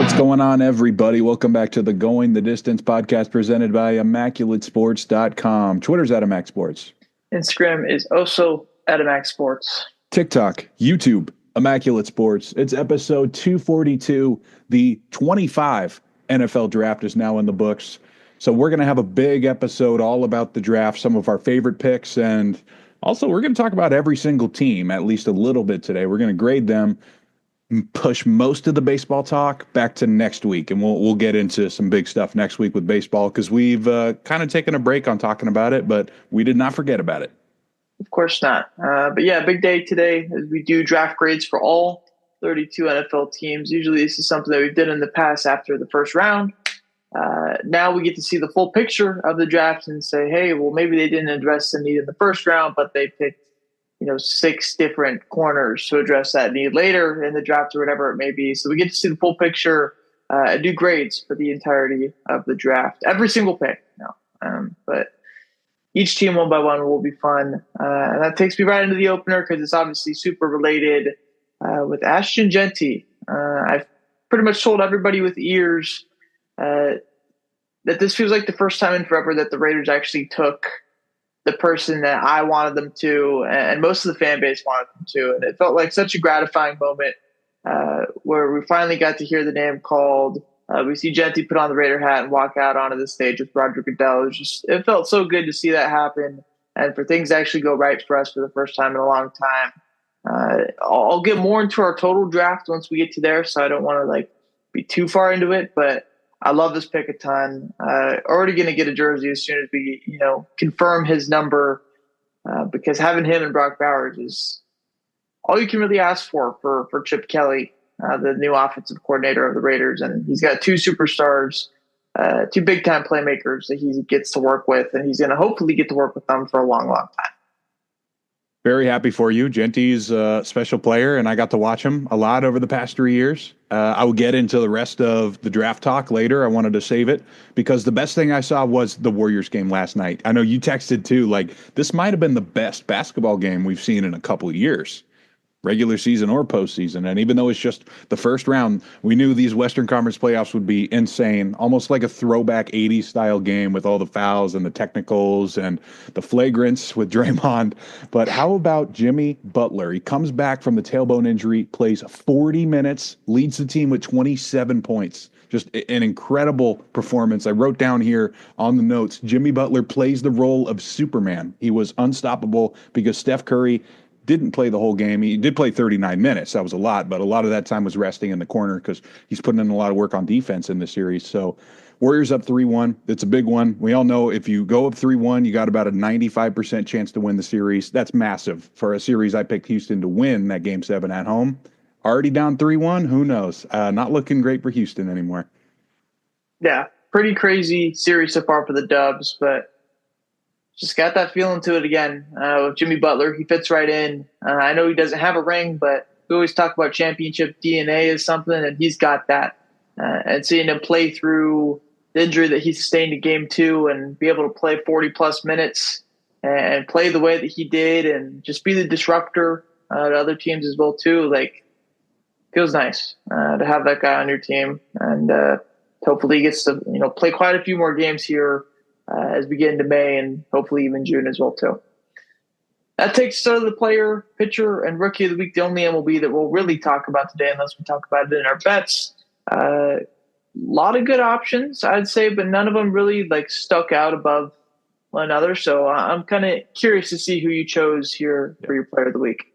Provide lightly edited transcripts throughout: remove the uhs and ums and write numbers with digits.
What's going on, everybody? Welcome back to the Going the Distance podcast presented by ImmaculateSports.com. Twitter's at ImmacSports. Instagram is also at ImmacSports. TikTok, YouTube, Immaculate Sports. It's episode 242. The 25 NFL draft is now in the books. So we're going to have a big episode all about the draft, some of our favorite picks, and also we're going to talk about every single team at least a little bit today. We're going to grade them, push most of the baseball talk back to next week, and we'll get into some big stuff next week with baseball because we've kind of taken a break on talking about it, but we did not forget about it. Of course not. But yeah, big day today as we do draft grades for all 32 NFL teams. Usually this is something that we've done in the past after the first round. Now we get to see the full picture of the draft and say, hey, well, maybe they didn't address the need in the first round, but they picked 6 different corners to address that need later in the draft or whatever it may be. So we get to see the full picture and do grades for the entirety of the draft. Every single pick. But each team one by one will be fun. And that takes me right into the opener because it's obviously super related with Ashton Jeanty. I've pretty much told everybody with ears that this feels like the first time in forever that the Raiders actually took the person that I wanted them to, and most of the fan base wanted them to. And it felt like such a gratifying moment where we finally got to hear the name called. We see Jeanty put on the Raider hat and walk out onto the stage with Roger Goodell. It felt so good to see that happen and for things to actually go right for us for the first time in a long time. I'll get more into our total draft once we get to there, so I don't want to be too far into it, but I love this pick a ton. Already going to get a jersey as soon as we, confirm his number, because having him and Brock Bowers is all you can really ask for Chip Kelly, the new offensive coordinator of the Raiders. And he's got 2 superstars, 2 big-time playmakers that he gets to work with, and he's going to hopefully get to work with them for a long, long time. Very happy for you. Jeanty's a special player, and I got to watch him a lot over the past 3 years. I will get into the rest of the draft talk later. I wanted to save it because the best thing I saw was the Warriors game last night. I know you texted too, this might have been the best basketball game we've seen in a couple of years, regular season or postseason. And even though it's just the first round, we knew these Western Conference playoffs would be insane, almost like a throwback 80s style game with all the fouls and the technicals and the flagrants with Draymond. But how about Jimmy Butler? He comes back from the tailbone injury, plays 40 minutes, leads the team with 27 points. Just an incredible performance. I wrote down here on the notes, Jimmy Butler plays the role of Superman. He was unstoppable because Steph Curry didn't play the whole game. He did play 39 minutes. That was a lot, but a lot of that time was resting in the corner because he's putting in a lot of work on defense in this series. So Warriors up 3-1. It's a big one. We all know if you go up 3-1, you got about a 95% chance to win the series. That's massive for a series. I picked Houston to win that Game 7 at home. Already down 3-1. Who knows? Not looking great for Houston anymore. Yeah, pretty crazy series so far for the Dubs, but just got that feeling to it again with Jimmy Butler. He fits right in. I know he doesn't have a ring, but we always talk about championship DNA as something, and he's got that. And seeing him play through the injury that he sustained in Game 2 and be able to play 40-plus minutes and play the way that he did and just be the disruptor to other teams as well, too, feels nice to have that guy on your team. And hopefully he gets to play quite a few more games here as we get into May and hopefully even June as well, too. That takes us to the player, pitcher, and rookie of the week, the only MLB that we'll really talk about today unless we talk about it in our bets. A lot of good options, I'd say, but none of them really stuck out above one another. So I'm kind of curious to see who you chose here for your player of the week.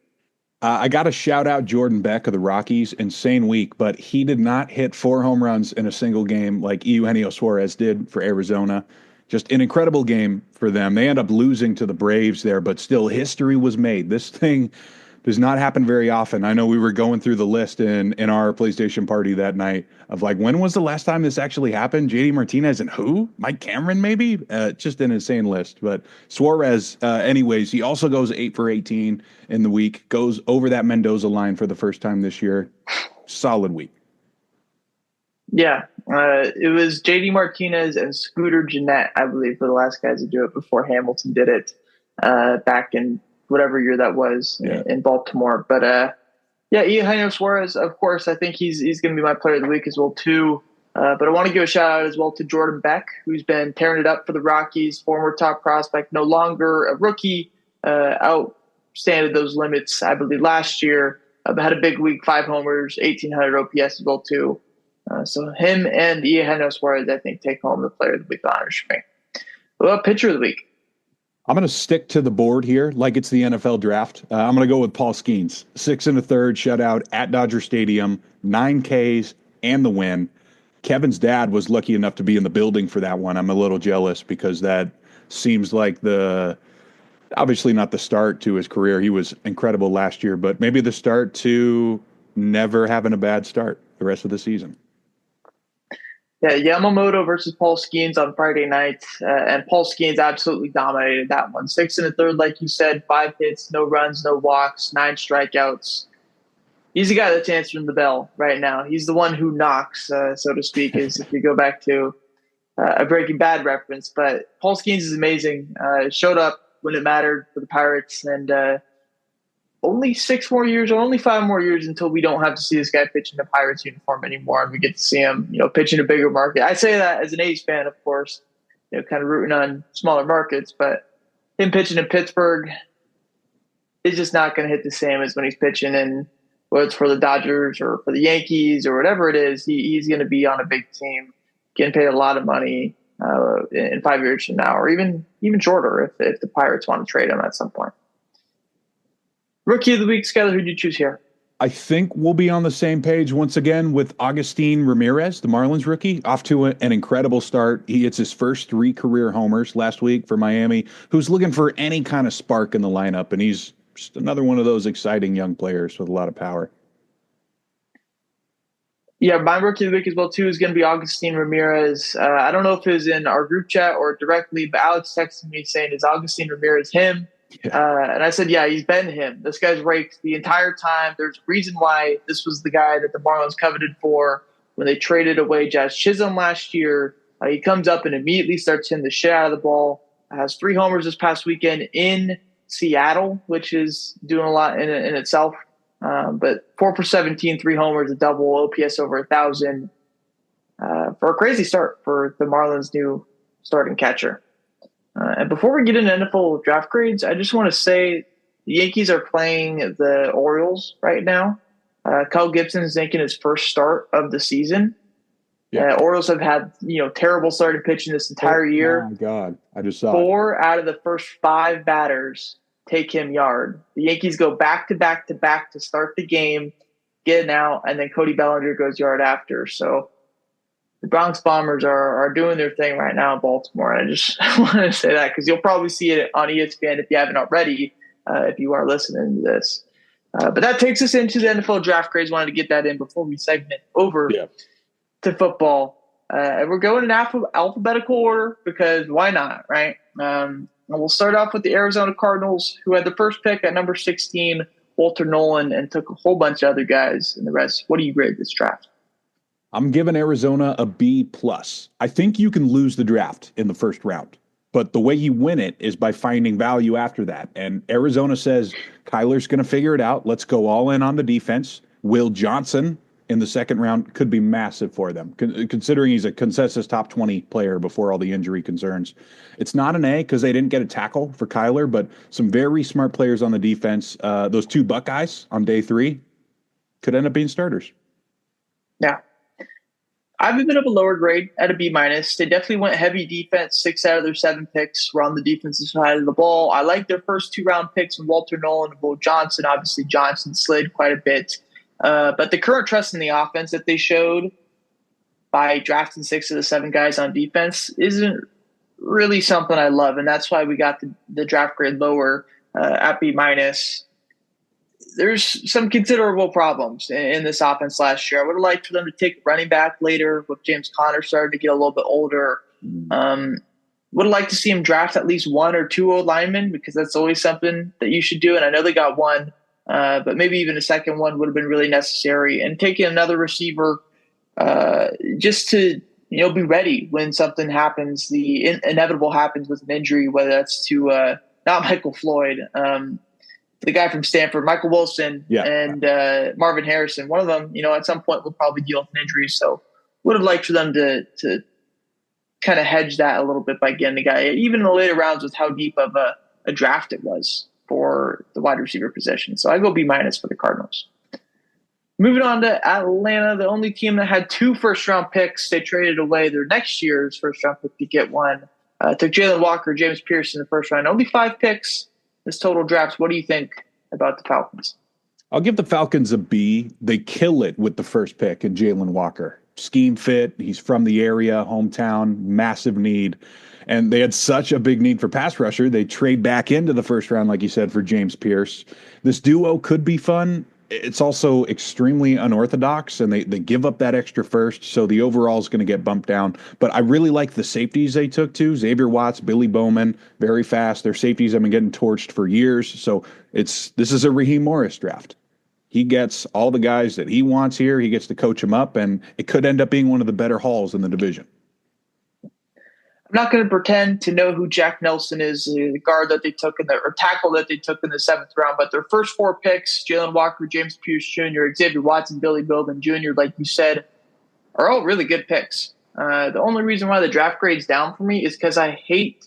I got to shout out Jordan Beck of the Rockies. Insane week, but he did not hit 4 home runs in a single game like Eugenio Suarez did for Arizona. Just an incredible game for them. They end up losing to the Braves there, but still history was made. This thing does not happen very often. I know we were going through the list in our PlayStation party that night of when was the last time this actually happened? JD Martinez and who? Mike Cameron maybe? Just an insane list. But Suarez, anyways, he also goes 8 for 18 in the week, goes over that Mendoza line for the first time this year. Solid week. Yeah, it was JD Martinez and Scooter Gennett, I believe, for the last guys to do it before Hamilton did it back in whatever year that was in Baltimore. But Yeah, Eugenio Suarez, of course, I think he's going to be my player of the week as well too. But I want to give a shout out as well to Jordan Beck, who's been tearing it up for the Rockies, former top prospect, no longer a rookie, outstanded those limits, I believe, last year. Had a big week, 5 homers, 1,800 OPS as well too. So him and Eugenio Suarez, I think, take home the player of the week honors for me. What about pitcher of the week? I'm going to stick to the board here like it's the NFL draft. I'm going to go with Paul Skeens. 6 1/3 shutout at Dodger Stadium, 9 Ks, and the win. Kevin's dad was lucky enough to be in the building for that one. I'm a little jealous because that seems like obviously not the start to his career. He was incredible last year, but maybe the start to never having a bad start the rest of the season. Yeah, Yamamoto versus Paul Skeens on Friday night, and Paul Skeens absolutely dominated that one. 6 1/3, like you said, 5 hits, no runs, no walks, 9 strikeouts. He's the guy that's answering the bell right now. He's the one who knocks, so to speak, is if you go back to a Breaking Bad reference. But Paul Skeens is amazing. Showed up when it mattered for the Pirates, and only 6 more years or only 5 more years until we don't have to see this guy pitch in a Pirates uniform anymore, and we get to see him, pitch in a bigger market. I say that as an A's fan, of course, kind of rooting on smaller markets, but him pitching in Pittsburgh is just not going to hit the same as when he's pitching in, whether it's for the Dodgers or for the Yankees or whatever it is. He's going to be on a big team, getting paid a lot of money in 5 years from now, or even shorter if the Pirates want to trade him at some point. Rookie of the week, Skyler, who did you choose here? I think we'll be on the same page once again with Agustin Ramirez, the Marlins rookie, off to an incredible start. He hits his first 3 career homers last week for Miami, who's looking for any kind of spark in the lineup, and he's just another one of those exciting young players with a lot of power. Yeah, my rookie of the week as well, too, is going to be Agustin Ramirez. I don't know if it was in our group chat or directly, but Alex texted me saying, is Agustin Ramirez him? Yeah. And I said, yeah, he's been him. This guy's raked the entire time. There's a reason why this was the guy that the Marlins coveted for when they traded away Jazz Chisholm last year. He comes up and immediately starts hitting the shit out of the ball. Has 3 homers this past weekend in Seattle, which is doing a lot in itself. But 4 for 17, 3 homers, a double, OPS over 1,000 for a crazy start for the Marlins' new starting catcher. And before we get into NFL draft grades, I just want to say the Yankees are playing the Orioles right now. Kyle Gibson is making his first start of the season. Yeah. Orioles have had terrible starting pitching this entire year. Oh my God, I just saw 4 out of the first 5 batters take him yard. The Yankees go back to back to back to start the game, get it out, and then Cody Bellinger goes yard after. So the Bronx Bombers are doing their thing right now in Baltimore. And I just want to say that because you'll probably see it on ESPN if you haven't already, if you are listening to this. But that takes us into the NFL draft grades. Wanted to get that in before we segment over to football. We're going in alphabetical order because why not, right? And we'll start off with the Arizona Cardinals, who had the first pick at number 16, Walter Nolan, and took a whole bunch of other guys in the rest. What do you grade this draft? I'm giving Arizona a B+. I think you can lose the draft in the first round, but the way you win it is by finding value after that. And Arizona says, Kyler's going to figure it out. Let's go all in on the defense. Will Johnson in the second round could be massive for them, considering he's a consensus top 20 player before all the injury concerns. It's not an A because they didn't get a tackle for Kyler, but some very smart players on the defense. Those 2 Buckeyes on day 3 could end up being starters. Yeah. I've been a lower grade at a B-. They definitely went heavy defense. 6 out of their 7 picks were on the defensive side of the ball. I like their first 2-round picks from Walter Nolan and Will Johnson. Obviously, Johnson slid quite a bit. But the current trust in the offense that they showed by drafting 6 of the 7 guys on defense isn't really something I love. And that's why we got the draft grade lower at B-. There's some considerable problems in this offense last year. I would have liked for them to take running back later with James Conner starting to get a little bit older. Would have liked to see him draft at least 1 or 2 old linemen because that's always something that you should do. And I know they got 1, but maybe even a second one would have been really necessary. And taking another receiver just to be ready when something happens, the inevitable happens with an injury, whether that's to not Michael Floyd. the guy from Stanford, Michael Wilson, Yeah. and Marvin Harrison. One of them, at some point will probably deal with an injury. So would have liked for them to kind of hedge that a little bit by getting the guy, even in the later rounds with how deep of a draft it was for the wide receiver position. So I go B- for the Cardinals. Moving on to Atlanta, the only team that had 2 first-round picks. They traded away their next year's first-round pick to get one. Took Jalen Walker, James Pierce in the first round. Only 5 picks this total draft. What do you think about the Falcons? I'll give the Falcons a B. They kill it with the first pick in Jalen Walker. Scheme fit. He's from the area, hometown, massive need. And they had such a big need for pass rusher. They trade back into the first round, like you said, for James Pierce. This duo could be fun. It's also extremely unorthodox, and they give up that extra first, so the overall is going to get bumped down. But I really like the safeties they took too. Xavier Watts, Billy Bowman, very fast. Their safeties have been getting torched for years, so this is a Raheem Morris draft. He gets all the guys that he wants here. He gets to coach them up, and it could end up being one of the better hauls in the division. I'm not going to pretend to know who Jack Nelson is, the guard that they took or tackle that they took in the 7th round. But their first 4 picks, Jalen Walker, James Pierce Jr., Xavier Watson, Billy Bowman Jr., like you said, are all really good picks. The only reason why the draft grade's down for me is because I hate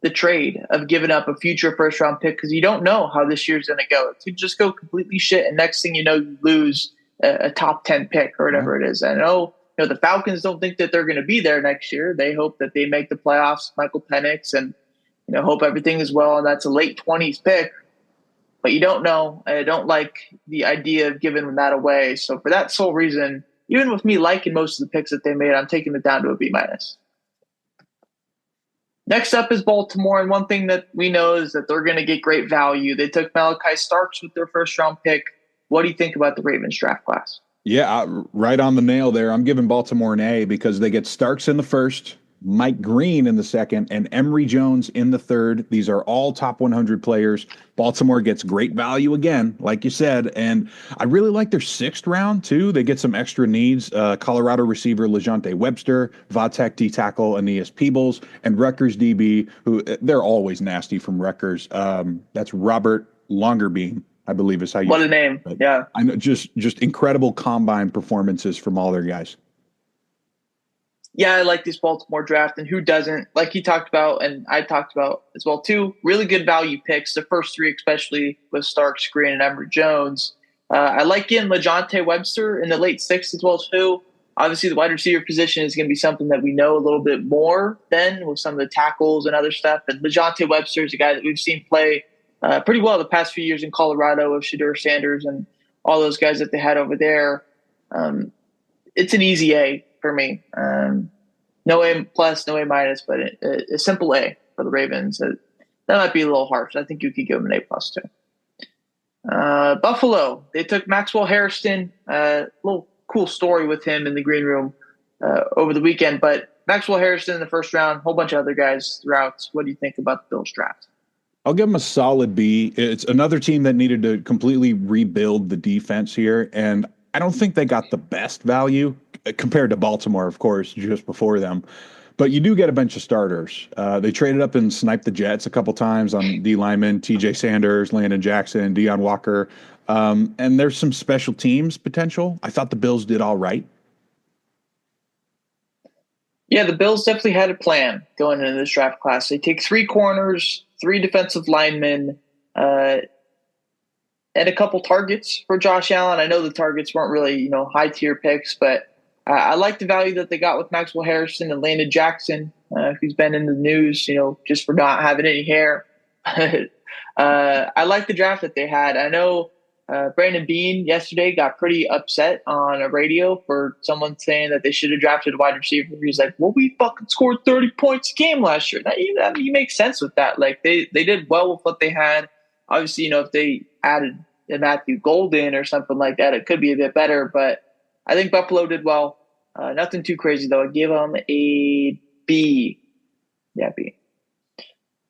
the trade of giving up a future first-round pick because you don't know how this year's going to go. It could just go completely shit, and next thing you know, you lose a top 10 pick or whatever it is. I know the Falcons don't think that they're going to be there next year. They hope that they make the playoffs, Michael Penix, and hope everything is well, and that's a late 20s pick. But you don't know. I don't like the idea of giving that away. So for that sole reason, even with me liking most of the picks that they made, I'm taking it down to a B-. Next up is Baltimore, and one thing that we know is that they're going to get great value. They took Malachi Starks with their first-round pick. What do you think about the Ravens draft class? Yeah, right on the nail there. I'm giving Baltimore an A because they get Starks in the first, Mike Green in the second, and Emory Jones in the third. These are all top 100 players. Baltimore gets great value again, like you said, and I really like their 6th round, too. They get some extra needs. Colorado receiver LeJonte Webster, Vatek D-tackle Aeneas Peebles, and Rutgers DB, who they're always nasty from Rutgers. That's Robert Longerbeam, I believe is how you. What a name! Yeah, I know, just incredible combine performances from all their guys. Yeah, I like this Baltimore draft, and who doesn't? Like you talked about, and I talked about as well too. Really good value picks. The first 3, especially with Starks, Green, and Emory Jones. I like getting LeJonte Webster in the late 6th as well too. Obviously, the wide receiver position is going to be something that we know a little bit more than with some of the tackles and other stuff. And LeJonte Webster is a guy that we've seen play pretty well the past few years in Colorado with Shedeur Sanders and all those guys that they had over there. It's an easy A for me. No A plus, no A minus, but a simple A for the Ravens. That might be a little harsh. I think you could give them an A plus too. Buffalo, they took Maxwell Harrison. Little cool story with him in the green room over the weekend. But Maxwell Harrison in the first round, a whole bunch of other guys throughout. What do you think about the Bills draft? I'll give them a solid B. It's another team that needed to completely rebuild the defense here, and I don't think they got the best value compared to Baltimore, of course, just before them. But you do get a bunch of starters. They traded up and sniped the Jets a couple times on D linemen, T.J. Sanders, Landon Jackson, Deion Walker. And there's some special teams potential. I thought the Bills did all right. Yeah, the Bills definitely had a plan going into this draft class. They take 3 corners, 3 defensive linemen, and a couple targets for Josh Allen. I know the targets weren't really, high tier picks, but I like the value that they got with Maxwell Harrison and Landon Jackson, who's been in the news, just for not having any hair. I like the draft that they had. I know Brandon Beane yesterday got pretty upset on a radio for someone saying that they should have drafted a wide receiver. He's like, well, we fucking scored 30 points a game last year. You make sense with that. Like they did well with what they had. Obviously, if they added a Matthew Golden or something like that, it could be a bit better. But I think Buffalo did well. Nothing too crazy, though. I give them a B. Yeah, B.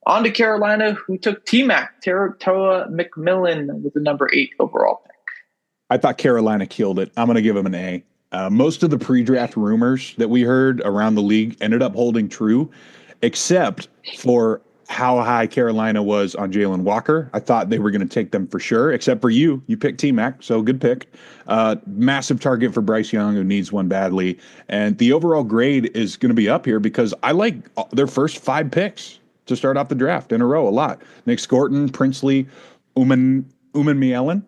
On to Carolina, who took T-Mac, Toa McMillan with the number 8 overall pick. I thought Carolina killed it. I'm going to give them an A. Most of the pre-draft rumors that we heard around the league ended up holding true, except for how high Carolina was on Jalen Walker. I thought they were going to take them for sure, except for you. You picked T-Mac, so good pick. Massive target for Bryce Young, who needs one badly. And the overall grade is going to be up here because I like their first 5 picks to start off the draft in a row a lot. Nick Scorton, Princely, Uman Mielen,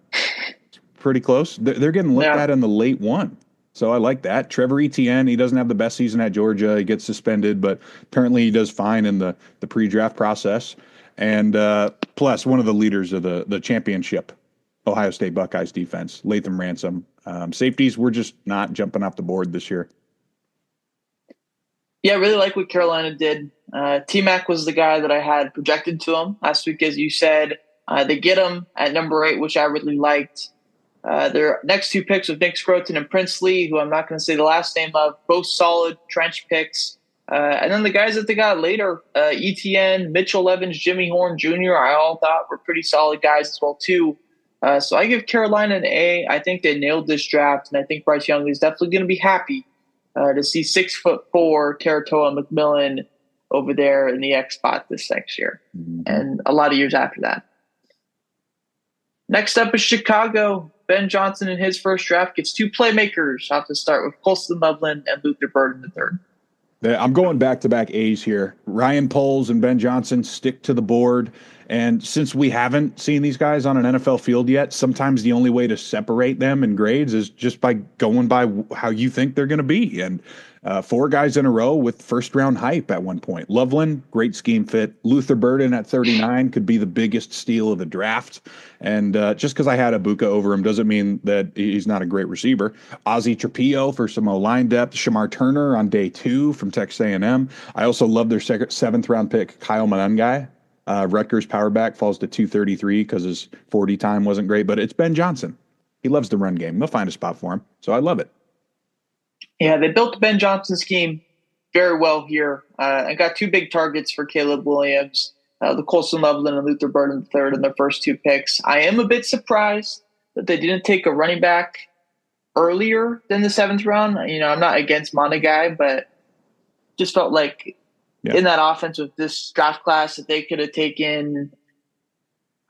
pretty close. They're getting looked Yeah. at in the late one. So I like that. Trevor Etienne, he doesn't have the best season at Georgia. He gets suspended, but apparently he does fine in the pre-draft process. And plus, one of the leaders of the championship Ohio State Buckeyes defense, Latham Ransom. Safeties, we're just not jumping off the board this year. Yeah, I really like what Carolina did. T-Mac was the guy that I had projected to him last week, as you said. They get him at number 8, which I really liked. Their next 2 picks with Nick Scroton and Princely, who I'm not going to say the last name of, both solid trench picks. And then the guys that they got later, ETN, Mitchell Evans, Jimmy Horn Jr., I all thought were pretty solid guys as well, too. So I give Carolina an A. I think they nailed this draft, and I think Bryce Young is definitely going to be happy to see 6'4" Teratoa McMillan over there in the X spot this next year, and a lot of years after that. Next up is Chicago. Ben Johnson in his first draft gets 2 playmakers. I'll have to start with Colston Loveland and Luther Burden III. I'm going back-to-back A's here. Ryan Poles and Ben Johnson stick to the board. And since we haven't seen these guys on an NFL field yet, sometimes the only way to separate them in grades is just by going by how you think they're going to be. And 4 guys in a row with first-round hype at one point. Loveland, great scheme fit. Luther Burden at 39 could be the biggest steal of the draft. And just because I had Ibuka over him doesn't mean that he's not a great receiver. Ozzie Trapillo for some O-line depth. Shamar Turner on day 2 from Texas A&M. I also love their 7th-round pick, Kyle Monangai. Rutgers power back falls to 233 because his 40 time wasn't great, but it's Ben Johnson. He loves the run game. They'll find a spot for him. So I love it. Yeah, they built the Ben Johnson scheme very well here. I got 2 big targets for Caleb Williams, the Colston Loveland and Luther Burden III in their first 2 picks. I am a bit surprised that they didn't take a running back earlier than the 7th round. You know, I'm not against Montague, but just felt like in that offense with this draft class that they could have taken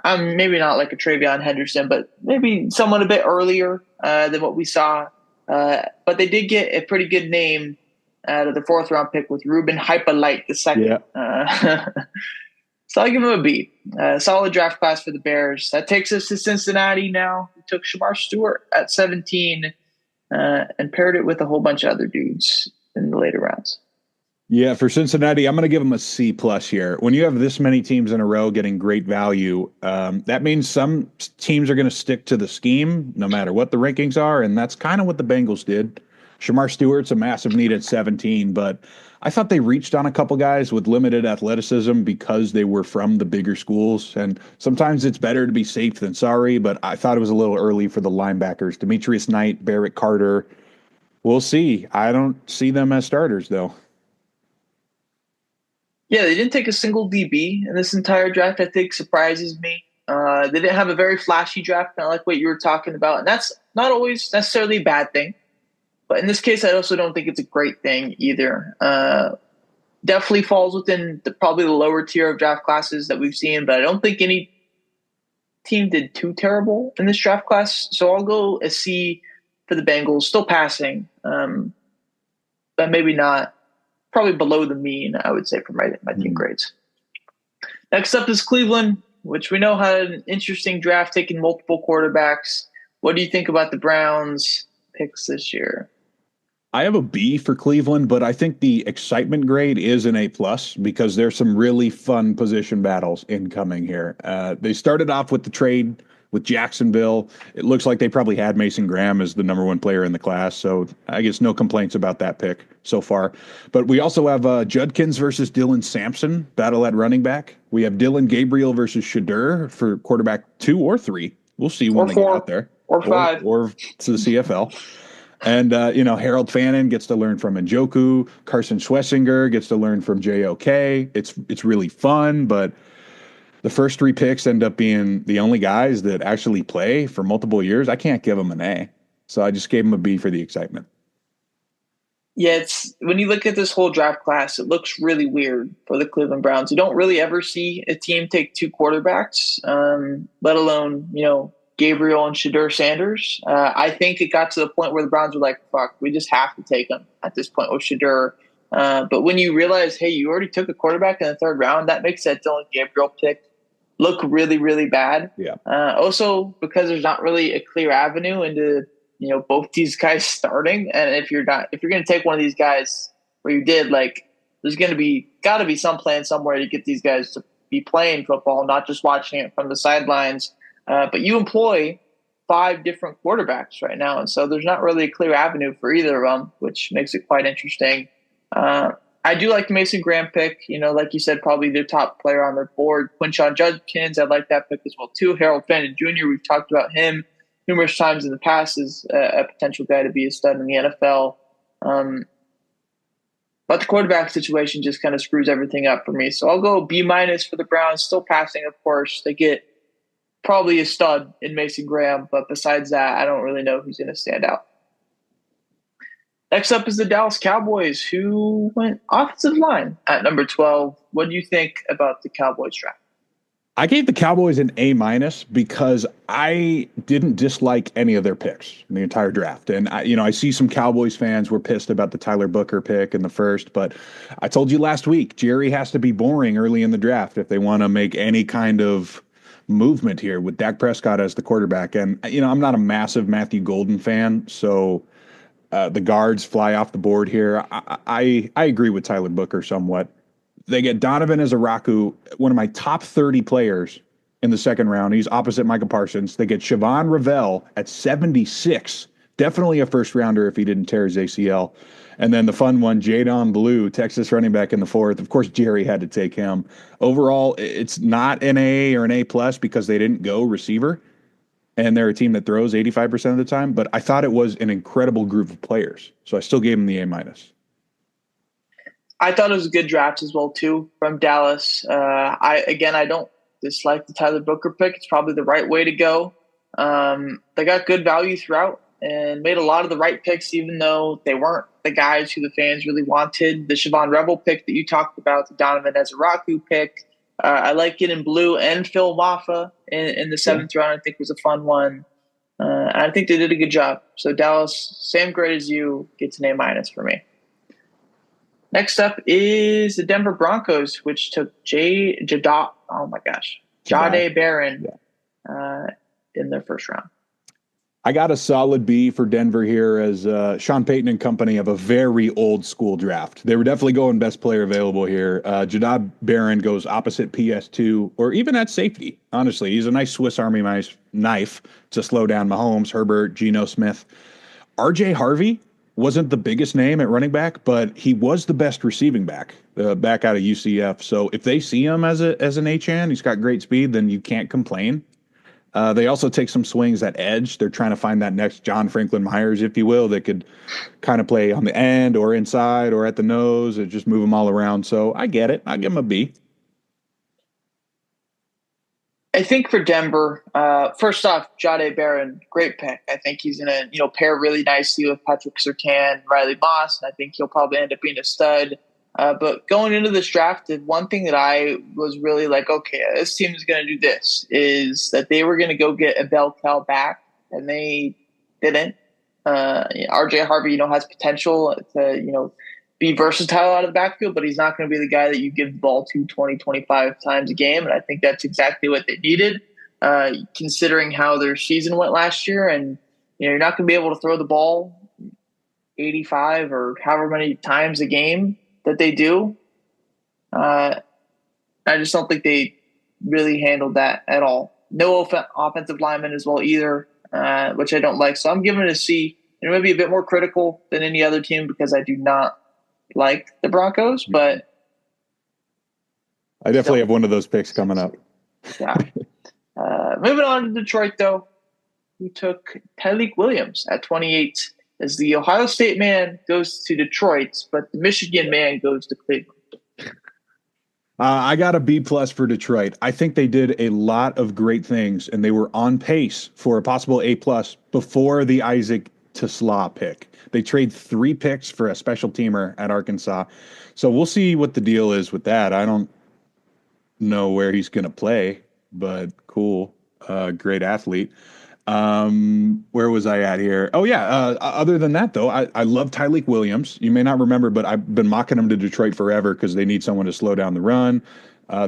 maybe not like a Travion Henderson, but maybe someone a bit earlier than what we saw. But they did get a pretty good name out of the 4th round pick with Ruben Hypolite II. Yeah. So I'll give him a B. Solid draft class for the Bears. That takes us to Cincinnati now. We took Shamar Stewart at 17 and paired it with a whole bunch of other dudes in the later rounds. Yeah, for Cincinnati, I'm going to give them a C+ here. When you have this many teams in a row getting great value, that means some teams are going to stick to the scheme no matter what the rankings are, and that's kind of what the Bengals did. Shamar Stewart's a massive need at 17, but I thought they reached on a couple guys with limited athleticism because they were from the bigger schools, and sometimes it's better to be safe than sorry, but I thought it was a little early for the linebackers. Demetrius Knight, Barrett Carter, we'll see. I don't see them as starters, though. Yeah, they didn't take a single DB in this entire draft. I think surprises me. They didn't have a very flashy draft, kind of like what you were talking about. And that's not always necessarily a bad thing. But in this case, I also don't think it's a great thing either. Definitely falls within probably the lower tier of draft classes that we've seen. But I don't think any team did too terrible in this draft class. So I'll go a C for the Bengals. Still passing, but maybe not. Probably below the mean, I would say, for my team grades. Next up is Cleveland, which we know had an interesting draft, taking multiple quarterbacks. What do you think about the Browns' picks this year? I have a B for Cleveland, but I think the excitement grade is an A+ because there's some really fun position battles incoming here. They started off with the trade with Jacksonville. It looks like they probably had Mason Graham as the number 1 player in the class, so I guess no complaints about that pick so far. But we also have Judkins versus Dylan Sampson, battle at running back. We have Dylan Gabriel versus Shadur for quarterback 2 or 3. We'll see when they get out there. Or 5. Or to the CFL. And, Harold Fannin gets to learn from Njoku. Carson Schlesinger gets to learn from JOK. It's really fun, but the first 3 picks end up being the only guys that actually play for multiple years. I can't give them an A. So I just gave them a B for the excitement. Yeah, it's when you look at this whole draft class, it looks really weird for the Cleveland Browns. You don't really ever see a team take two quarterbacks, let alone Gabriel and Shadur Sanders. I think it got to the point where the Browns were like, "Fuck, we just have to take him at this point with Shadur." But when you realize, hey, you already took a quarterback in the third round, that makes that Dylan Gabriel pick look really, really bad. Yeah. Also, because there's not really a clear avenue into both these guys starting, and if you're going to take one of these guys where you did, like, there's going to be got to be some plan somewhere to get these guys to be playing football, not just watching it from the sidelines. But you employ 5 different quarterbacks right now, and so there's not really a clear avenue for either of them, which makes it quite interesting. I do like the Mason Graham pick. Like you said, probably their top player on their board. Quinshon Judkins, I like that pick as well too. Harold Fenton Jr., we've talked about him numerous times in the past as a potential guy to be a stud in the NFL. But the quarterback situation just kind of screws everything up for me. So I'll go B- for the Browns. Still passing, of course. They get probably a stud in Mason Graham, but besides that, I don't really know who's going to stand out. Next up is the Dallas Cowboys, who went offensive line at number 12. What do you think about the Cowboys draft? I gave the Cowboys an A- because I didn't dislike any of their picks in the entire draft. And I see some Cowboys fans were pissed about the Tyler Booker pick in the first, but I told you last week, Jerry has to be boring early in the draft if they want to make any kind of movement here with Dak Prescott as the quarterback. And, I'm not a massive Matthew Golden fan, so the guards fly off the board here. I agree with Tyler Booker somewhat. They get Donovan Ezaraku, one of my top 30 players in the second round. He's opposite Micah Parsons. They get Siobhan Ravel at 76. Definitely a first rounder if he didn't tear his ACL. And then the fun one, Jadon Blue, Texas running back in the fourth. Of course, Jerry had to take him. Overall, it's not an A or an A plus because they didn't go receiver. And they're a team that throws 85% of the time. But I thought it was an incredible group of players. So I still gave them the A-. I thought it was a good draft as well, too, from Dallas. I don't dislike the Tyler Booker pick. It's probably the right way to go. They got good value throughout and made a lot of the right picks, even though they weren't the guys who the fans really wanted. The Siobhan Rebel pick that you talked about, the Donovan Ezaraku pick. I like getting Blue and Phil Maffa in the seventh round. I think was a fun one. I think they did a good job. So Dallas, same grade as you, gets an A- for me. Next up is the Denver Broncos, which took Jade Barron in their first round. I got a solid B for Denver here as Sean Payton and company have a very old school draft. They were definitely going best player available here. Jadad Barron goes opposite PS2 or even at safety. Honestly, he's a nice Swiss Army knife to slow down Mahomes, Herbert, Geno Smith. RJ Harvey wasn't the biggest name at running back, but he was the best receiving back out of UCF. So if they see him as an H-Chan, he's got great speed, then you can't complain. They also take some swings at edge. They're trying to find that next John Franklin Myers, if you will, that could kind of play on the end or inside or at the nose and just move them all around. So I get it. I give him a B. I think for Denver, first off, Jade Barron, great pick. I think he's going to pair really nicely with Patrick Surtain, Riley Moss, and I think he'll probably end up being a stud. But going into this draft, the one thing that I was really like, okay, this team is going to do this, is that they were going to go get a bell cow back, and they didn't. RJ Harvey, has potential to, be versatile out of the backfield, but he's not going to be the guy that you give the ball to 20, 25 times a game. And I think that's exactly what they needed, considering how their season went last year. And, you're not going to be able to throw the ball 85 or however many times a game that they do. I just don't think they really handled that at all. No offensive lineman as well either, which I don't like. So I'm giving it a C. And maybe a bit more critical than any other team because I do not like the Broncos, but I definitely have one of those picks coming up. Yeah. Moving on to Detroit, though, who took Tyleik Williams at 28 as the Ohio State man goes to Detroit, but the Michigan man goes to Cleveland. I got a B+ for Detroit. I think they did a lot of great things, and they were on pace for a possible A+ before the Isaac Tesla pick. They trade 3 picks for a special teamer at Arkansas. So we'll see what the deal is with that. I don't know where he's going to play, but cool. Great athlete. Where was I at here? Oh yeah. Other than that though, I love Tyleik Williams. You may not remember, but I've been mocking him to Detroit forever because they need someone to slow down the run.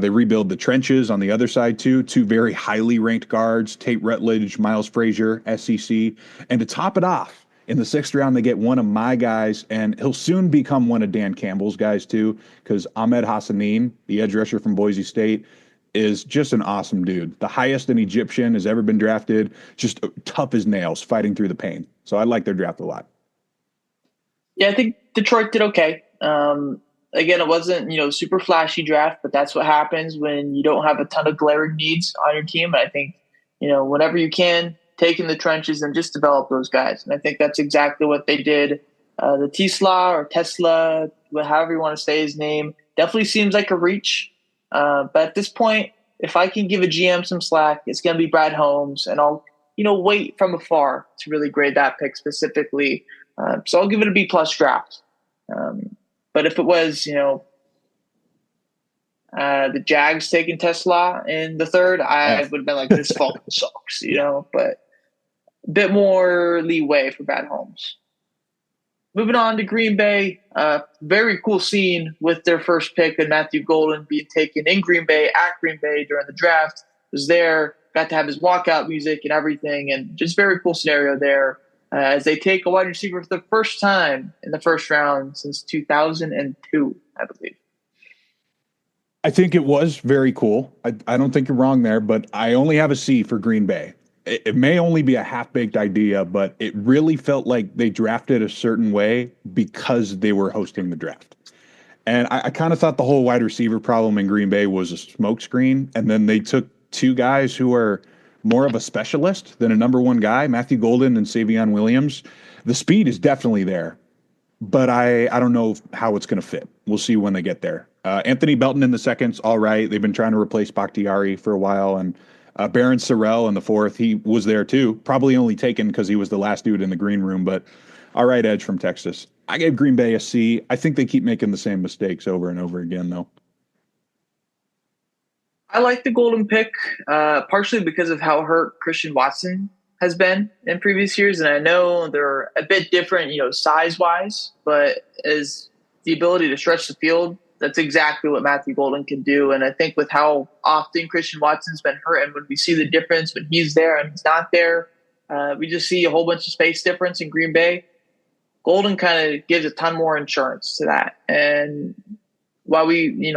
They rebuild the trenches on the other side too. 2 very highly ranked guards, Tate Rutledge, Miles Frazier, SEC. And to top it off, in the 6th round, they get one of my guys, and he'll soon become one of Dan Campbell's guys too, because Ahmed Hassanin, the edge rusher from Boise State, is just an awesome dude. The highest an Egyptian has ever been drafted, just tough as nails, fighting through the pain. So I like their draft a lot. Yeah, I think Detroit did okay. Again, it wasn't, super flashy draft, but that's what happens when you don't have a ton of glaring needs on your team. And I think, whenever you can, take in the trenches and just develop those guys. And I think that's exactly what they did. The Tesla, however you want to say his name, definitely seems like a reach. But at this point, if I can give a GM some slack, it's going to be Brad Holmes, and I'll, wait from afar to really grade that pick specifically. So I'll give it a B+ draft. But if it was, the Jags taking Tesla in the 3rd, I would have been like, this fucking sucks, but a bit more leeway for Brad Holmes. Moving on to Green Bay, very cool scene with their first pick and Matthew Golden being taken in Green Bay, at Green Bay during the draft. Was there, got to have his walkout music and everything, and just very cool scenario there as they take a wide receiver for the first time in the first round since 2002, I believe. I think it was very cool. I don't think you're wrong there, but I only have a C for Green Bay. It may only be a half-baked idea, but it really felt like they drafted a certain way because they were hosting the draft. And I kind of thought the whole wide receiver problem in Green Bay was a smokescreen, and then they took 2 guys who are more of a specialist than a number 1 guy, Matthew Golden and Savion Williams. The speed is definitely there, but I don't know how it's going to fit. We'll see when they get there. Anthony Belton in the 2nd's all right. They've been trying to replace Bakhtiari for a while, and Baron Sorrell in the 4th, he was there too. Probably only taken because he was the last dude in the green room, but all right, edge from Texas. I gave Green Bay a C. I think they keep making the same mistakes over and over again, though. I like the Golden pick, partially because of how hurt Christian Watson has been in previous years. And I know they're a bit different, size-wise, but as the ability to stretch the field, that's exactly what Matthew Golden can do. And I think with how often Christian Watson's been hurt, and when we see the difference when he's there and he's not there, we just see a whole bunch of space difference in Green Bay. Golden kind of gives a ton more insurance to that. And while we,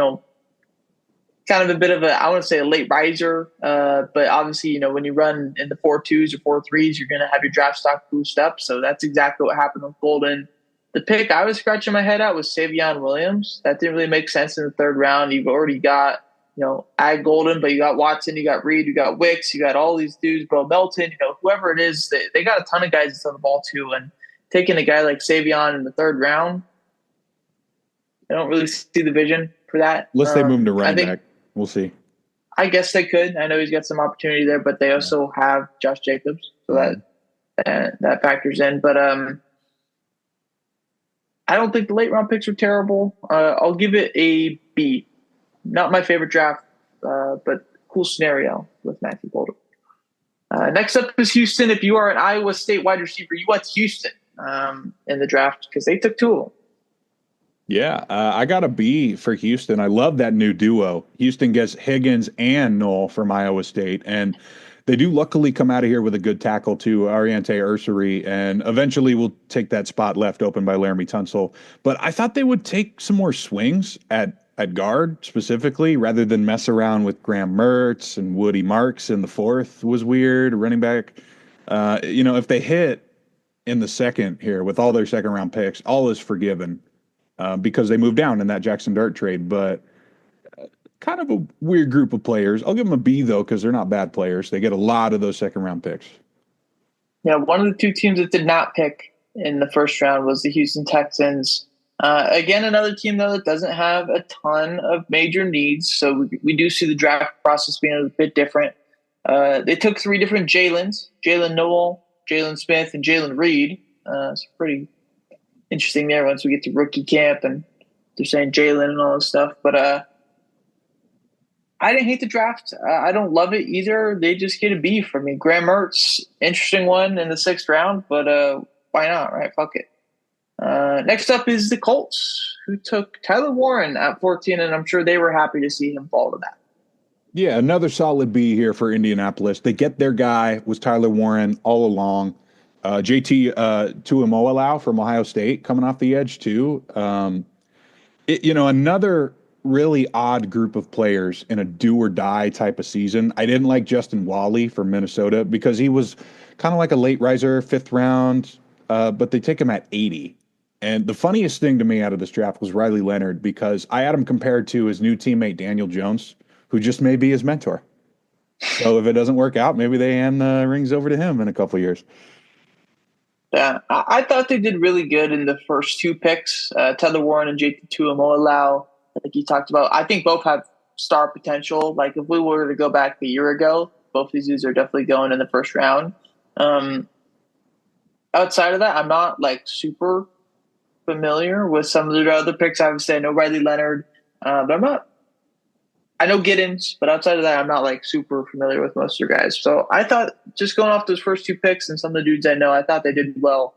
kind of a bit of I wouldn't say a late riser, but obviously, when you run in the 4.2s or 4.3s, you're going to have your draft stock boost up. So that's exactly what happened with Golden. The pick I was scratching my head at was Savion Williams. That didn't really make sense in the 3rd round. You've already got, add Golden, but you got Watson, you got Reed, you got Wicks, you got all these dudes, Bo Melton, whoever it is, they got a ton of guys that throw the ball too. And taking a guy like Savion in the 3rd round, I don't really see the vision for that. Unless they move him to running back. We'll see. I guess they could. I know he's got some opportunity there, but they also have Josh Jacobs, so that factors in. But I don't think the late round picks are terrible. I'll give it a B. Not my favorite draft, but cool scenario with Matthew Golden. Next up is Houston. If you are an Iowa State wide receiver, you want Houston in the draft because they took 2 of them. Yeah, I got a B for Houston. I love that new duo. Houston gets Higgins and Knoll from Iowa State, and they do luckily come out of here with a good tackle too, Ariante Ursary, and eventually will take that spot left open by Laramie Tunsil. But I thought they would take some more swings at guard specifically, rather than mess around with Graham Mertz and Woody Marks in the 4th was weird. Running back, if they hit in the 2nd here with all their 2nd round picks, all is forgiven. Because they moved down in that Jackson Dart trade, but kind of a weird group of players. I'll give them a B, though, because they're not bad players. They get a lot of those 2nd round picks. Yeah, one of the 2 teams that did not pick in the 1st round was the Houston Texans. Again, another team, though, that doesn't have a ton of major needs, so we do see the draft process being a bit different. They took 3 different Jalens, Jalen Noel, Jalen Smith, and Jalen Reed. It's pretty interesting there once we get to rookie camp and they're saying Jalen and all this stuff. But I didn't hate the draft. I don't love it either. They just get a B for me. Graham Mertz, interesting one in the 6th round, but why not, right? Fuck it. Next up is the Colts, who took Tyler Warren at 14, and I'm sure they were happy to see him fall to that. Yeah, another solid B here for Indianapolis. They get their guy, was Tyler Warren all along. JT Tuimoloau from Ohio State coming off the edge too. Another really odd group of players in a do or die type of season. I didn't like Justin Wally from Minnesota because he was kind of like a late riser, 5th round, but they take him at 80. And the funniest thing to me out of this draft was Riley Leonard because I had him compared to his new teammate Daniel Jones, who just may be his mentor. So if it doesn't work out, maybe they hand the rings over to him in a couple of years. Yeah, I thought they did really good in the first 2 picks. Tyler Warren and JT Tuimoloau, like you talked about. I think both have star potential. Like if we were to go back a year ago, both these dudes are definitely going in the 1st round. Outside of that, I'm not like super familiar with some of the other picks. Obviously, I know Riley Leonard, but I'm not. I know Giddens, but outside of that, I'm not like super familiar with most of your guys. So I thought just going off those first 2 picks and some of the dudes I know, I thought they did well.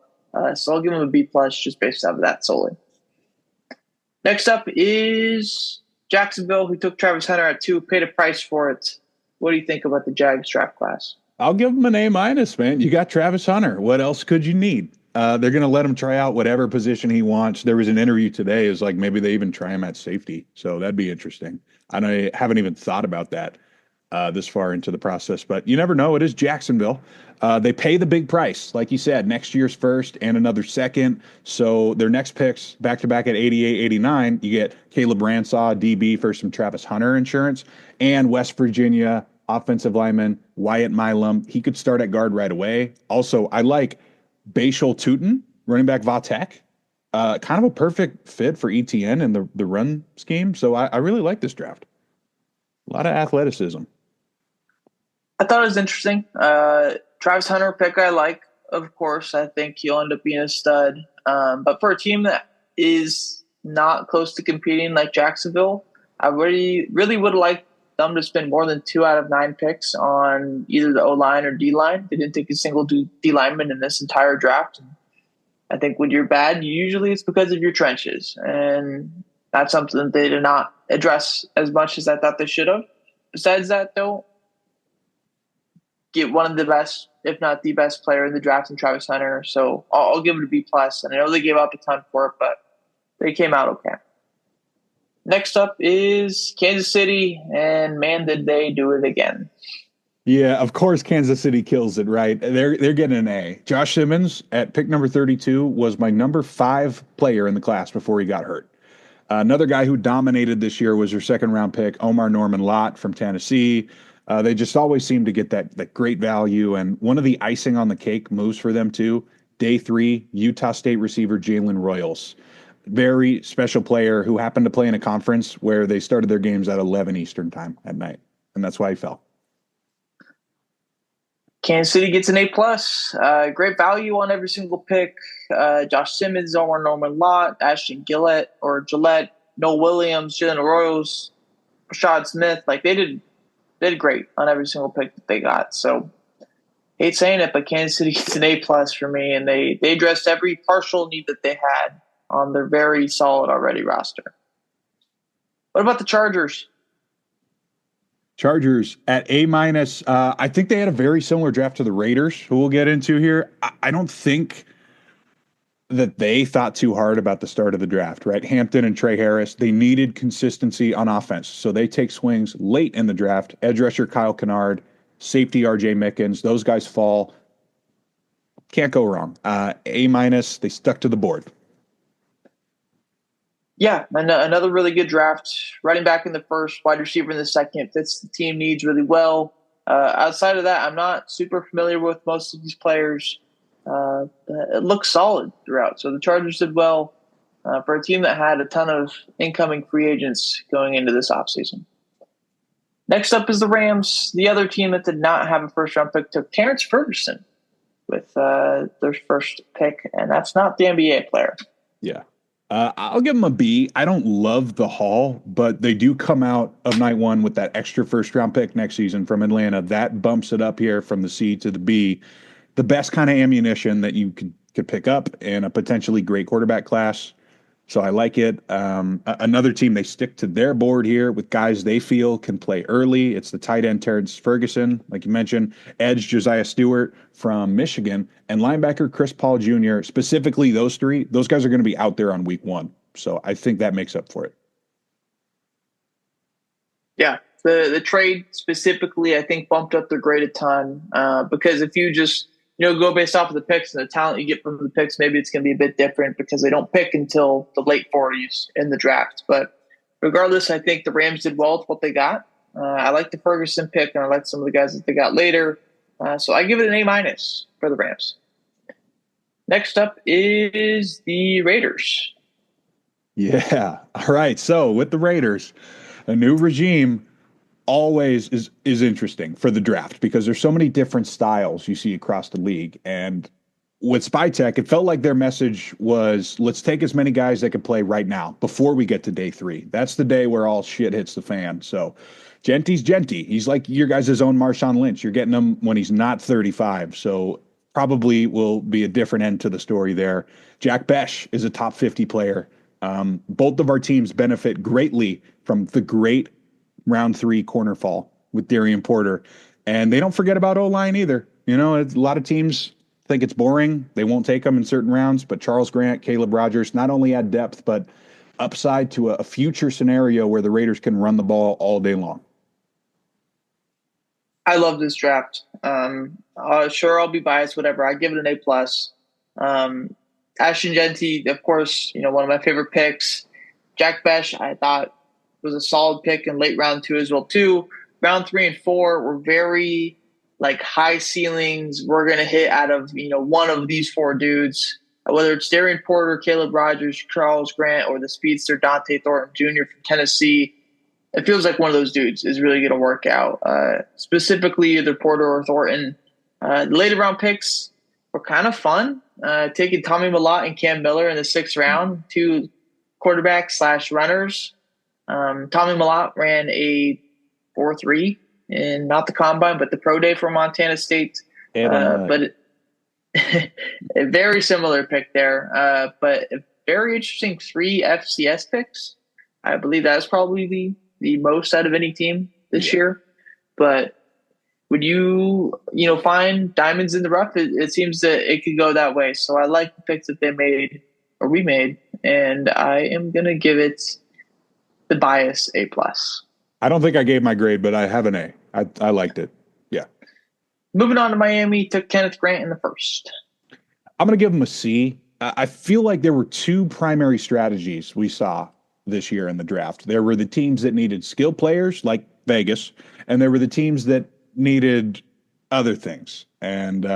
So I'll give them a B plus just based off of that solely. Next up is Jacksonville, who took Travis Hunter at 2, paid a price for it. What do you think about the Jags draft class? I'll give them an A minus, man. You got Travis Hunter. What else could you need? They're going to let him try out whatever position he wants. There was an interview today. Is like maybe they even try him at safety. So that'd be interesting. I haven't even thought about that this far into the process, but you never know. It is Jacksonville. They pay the big price, like you said, next year's 1st and another 2nd. So their next picks back to back at 88, 89, you get Caleb Ransaw, DB for some Travis Hunter insurance, and West Virginia offensive lineman Wyatt Milam. He could start at guard right away. Also, I like Bashal Tutin, running back Vatek. Kind of a perfect fit for ETN and the run scheme. So I really like this draft. A lot of athleticism. I thought it was interesting. Travis Hunter pick I like, of course. I think he'll end up being a stud. But for a team that is not close to competing like Jacksonville, I really would have liked them to spend more than 2 out of 9 picks on either the O-line or D-line. They didn't take a single D-lineman in this entire draft. I think when you're bad, usually it's because of your trenches. And that's something that they did not address as much as I thought they should have. Besides that, though, get one of the best, if not the best player in the draft in Travis Hunter. So I'll give it a B+. And I know they gave up a ton for it, but they came out okay. Next up is Kansas City, and man, did they do it again. Yeah, of course Kansas City kills it, right? They're getting an A. Josh Simmons at pick number 32 was my number 5 player in the class before he got hurt. Another guy who dominated this year was their 2nd round pick, Omar Norman Lott from Tennessee. They just always seem to get that great value. And one of the icing on the cake moves for them too, day 3, Utah State receiver Jalen Royals. Very special player who happened to play in a conference where they started their games at 11 Eastern time at night. And that's why he fell. Kansas City gets an A+. Great value on every single pick. Josh Simmons, Omar Norman Lott, Ashton Gillette, Noah Williams, Jalen Royals, Rashad Smith. Like they did great on every single pick that they got. So hate saying it, but Kansas City gets an A+ for me, and they addressed every partial need that they had on their very solid already roster. What about the Chargers? Chargers at A-. I think they had a very similar draft to the Raiders, who we'll get into here. I don't think that they thought too hard about the start of the draft, right? Hampton and Trey Harris, they needed consistency on offense. So they take swings late in the draft. Edge rusher Kyle Kennard, safety RJ Mickens, those guys fall. Can't go wrong. A-, they stuck to the board. Yeah, another really good draft. Running back in the 1st, wide receiver in the 2nd. Fits the team needs really well. Outside of that, I'm not super familiar with most of these players. It looks solid throughout. So the Chargers did well for a team that had a ton of incoming free agents going into this offseason. Next up is the Rams. The other team that did not have a 1st-round pick took Terrence Ferguson with their first pick, and that's not the NBA player. Yeah. I'll give them a B. I don't love the haul, but they do come out of night one with that extra first round pick next season from Atlanta. That bumps it up here from the C to the B. The best kind of ammunition that you could pick up in a potentially great quarterback class. So I like it. Another team, they stick to their board here with guys they feel can play early. It's the tight end Terrence Ferguson, like you mentioned, edge Josiah Stewart from Michigan, and linebacker Chris Paul Jr. Specifically, those three, those guys are going to be out there on week one. So I think that makes up for it. Yeah, the trade specifically, I think, bumped up their grade a ton because if you just go based off of the picks and the talent you get from the picks, maybe it's going to be a bit different because they don't pick until the late 40s in the draft. But regardless, I think the Rams did well with what they got. I like the Ferguson pick, and I like some of the guys that they got later. So I give it an A- for the Rams. Next up is the Raiders. Yeah. All right. So with the Raiders, a new regime always is interesting for the draft because there's so many different styles you see across the league. And with SpyTech, it felt like their message was, let's take as many guys that can play right now before we get to day 3. That's the day where all shit hits the fan. So Genty's Genty. He's like your guys' own Marshawn Lynch. You're getting him when he's not 35. So probably will be a different end to the story there. Jack Besh is a top 50 player. Both of our teams benefit greatly from the great round 3 corner fall with Darian Porter. And they don't forget about O-line either. A lot of teams think it's boring. They won't take them in certain rounds, but Charles Grant, Caleb Rogers, not only add depth, but upside to a future scenario where the Raiders can run the ball all day long. I love this draft. Sure, I'll be biased, whatever. I give it an A+. Ashton Genty, of course, one of my favorite picks. Jack Besh, I thought was a solid pick in late round 2 as well too. Round 3 and 4 were very high ceilings. We're going to hit out of one of these 4 dudes, whether it's Darian Porter, Caleb Rogers, Charles Grant, or the speedster Dante Thornton Jr. from Tennessee. It feels like one of those dudes is really going to work out. Specifically, either Porter or Thornton. The later round picks were kind of fun. Taking Tommy Millott and Cam Miller in the 6th round, 2 quarterbacks / runners. Tommy Millott ran a 4.3 in not the combine, but the pro day for Montana State. But a very similar pick there. But a very interesting 3 FCS picks. I believe that's probably the most out of any team this year. But would you find diamonds in the rough? It seems that it could go that way. So I like the picks that we made, and I am going to give it the bias A+. I don't think I gave my grade, but I have an A. I liked it. Yeah. Moving on to Miami, took Kenneth Grant in the 1st. I'm going to give him a C. I feel like there were 2 primary strategies we saw this year in the draft. There were the teams that needed skill players like Vegas, and there were the teams that needed other things. And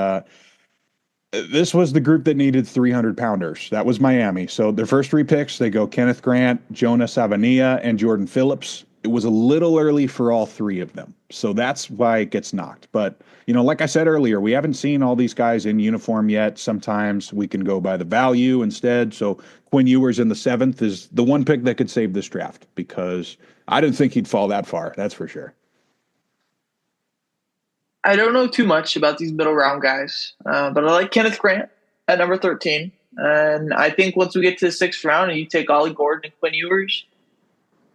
this was the group that needed 300-pounders. That was Miami. So their first 3 picks, they go Kenneth Grant, Jonah Savania, and Jordan Phillips. It was a little early for all 3 of them. So that's why it gets knocked. But, like I said earlier, we haven't seen all these guys in uniform yet. Sometimes we can go by the value instead. So Quinn Ewers in the 7th is the one pick that could save this draft because I didn't think he'd fall that far. That's for sure. I don't know too much about these middle round guys, but I like Kenneth Grant at number 13. And I think once we get to the 6th round and you take Ollie Gordon and Quinn Ewers,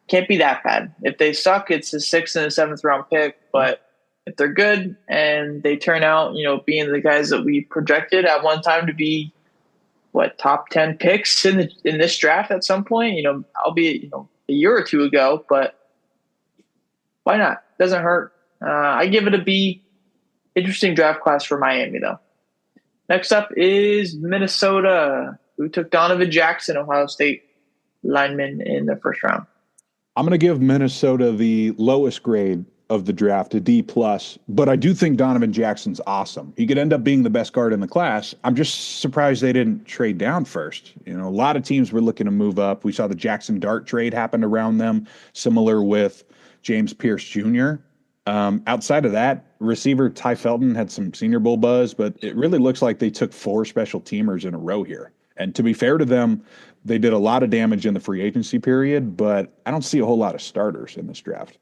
can't be that bad. If they suck, it's a 6th and a 7th round pick. But if they're good and they turn out, being the guys that we projected at one time to be, top 10 picks in this draft at some point, albeit, a year or 2 ago, but why not? Doesn't hurt. I give it a B. Interesting draft class for Miami, though. Next up is Minnesota, who took Donovan Jackson, Ohio State lineman, in the 1st round. I'm going to give Minnesota the lowest grade of the draft, a D+, but I do think Donovan Jackson's awesome. He could end up being the best guard in the class. I'm just surprised they didn't trade down first. A lot of teams were looking to move up. We saw the Jackson Dart trade happen around them, similar with James Pierce Jr. Outside of that, receiver Ty Felton had some Senior Bowl buzz, but it really looks like they took four special teamers in a row here. And to be fair to them, they did a lot of damage in the free agency period, but I don't see a whole lot of starters in this draft.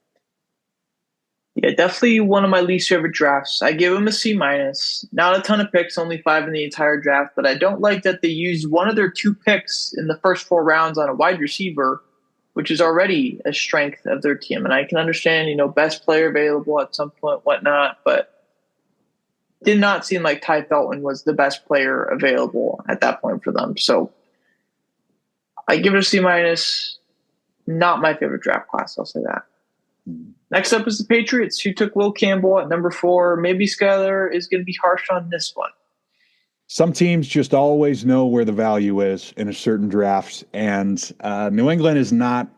Yeah, definitely one of my least favorite drafts. I give him a C minus. Not a ton of picks, only five in the entire draft, but I don't like that they used one of their two picks in the first four rounds on a wide receiver, which is already a strength of their team. And I can understand, best player available at some point, whatnot, but did not seem like Ty Felton was the best player available at that point for them. So I give it a C minus. Not my favorite draft class, I'll say that. Next up is the Patriots, who took Will Campbell at number 4. Maybe Skyler is going to be harsh on this one. Some teams just always know where the value is in a certain draft, and New England is not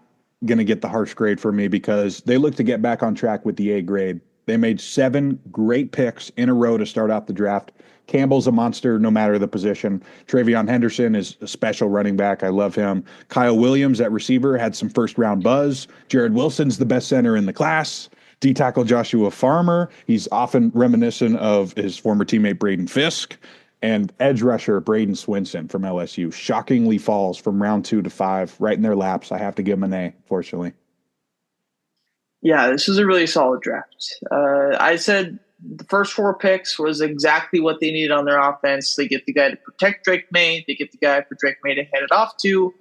going to get the harsh grade for me because they look to get back on track with the A grade. They made 7 great picks in a row to start off the draft. Campbell's a monster no matter the position. Travion Henderson is a special running back. I love him. Kyle Williams at receiver had some first-round buzz. Jared Wilson's the best center in the class. D-tackle Joshua Farmer, he's often reminiscent of his former teammate Braden Fisk. And edge rusher Braden Swinson from LSU shockingly falls from round 2 to 5 right in their laps. I have to give him an A, fortunately. Yeah, this is a really solid draft. I said the first 4 picks was exactly what they needed on their offense. They get the guy to protect Drake May. They get the guy for Drake May to hand it off to.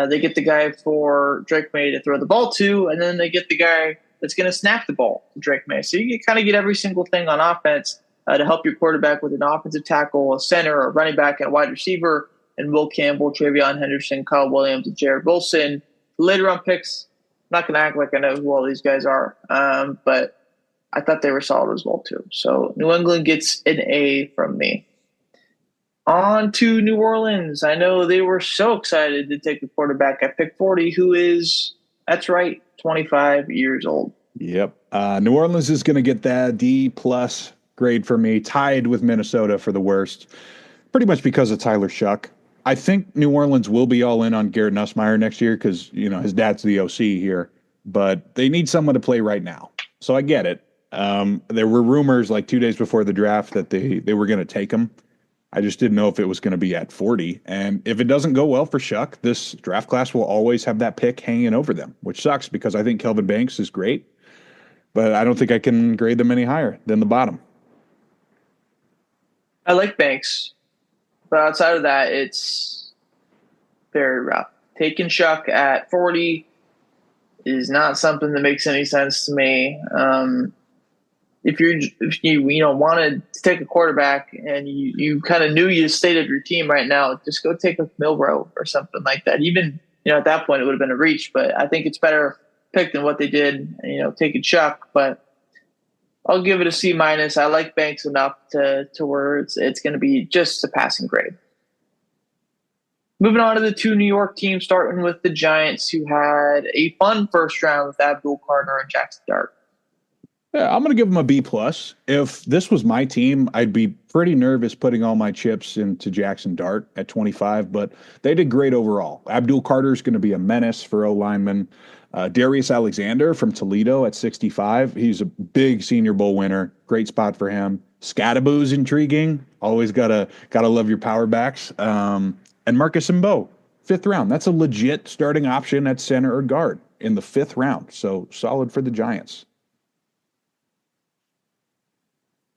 They get the guy for Drake May to throw the ball to. And then they get the guy that's going to snap the ball to Drake May. So you kind of get every single thing on offense to help your quarterback with an offensive tackle, a center, a running back, and a wide receiver. And Will Campbell, Travion Henderson, Kyle Williams, and Jared Wilson. Later on picks, I'm not going to act like I know who all these guys are. But I thought they were solid as well, too. So New England gets an A from me. On to New Orleans. I know they were so excited to take the quarterback at pick 40, who is, that's right, 25 years old. Yep. New Orleans is going to get that D-plus grade for me, tied with Minnesota for the worst, pretty much because of Tyler Shuck. I think New Orleans will be all in on Garrett Nussmeier next year because, his dad's the OC here, but they need someone to play right now. So I get it. There were rumors like 2 days before the draft that they were going to take him. I just didn't know if it was going to be at 40. And if it doesn't go well for Shuck, this draft class will always have that pick hanging over them, which sucks because I think Kelvin Banks is great, but I don't think I can grade them any higher than the bottom. I like Banks, but outside of that, it's very rough. Taking Shuck at 40 is not something that makes any sense to me. If you wanted to take a quarterback and you kind of knew you state of your team right now, just go take a Milrow or something like that. Even at that point it would have been a reach, but I think it's better pick than what they did. Taking Chuck, but I'll give it a C minus. I like Banks enough to where it's going to be just a passing grade. Moving on to the 2 New York teams, starting with the Giants, who had a fun first round with Abdul Carter and Jackson Dart. Yeah, I'm going to give them a B plus. If this was my team, I'd be pretty nervous putting all my chips into Jackson Dart at 25, but they did great overall. Abdul Carter is going to be a menace for O-linemen. Darius Alexander from Toledo at 65. He's a big Senior Bowl winner. Great spot for him. Scadaboo's intriguing. Always gotta love your power backs. And Marcus Mbow, 5th round. That's a legit starting option at center or guard in the 5th round. So solid for the Giants.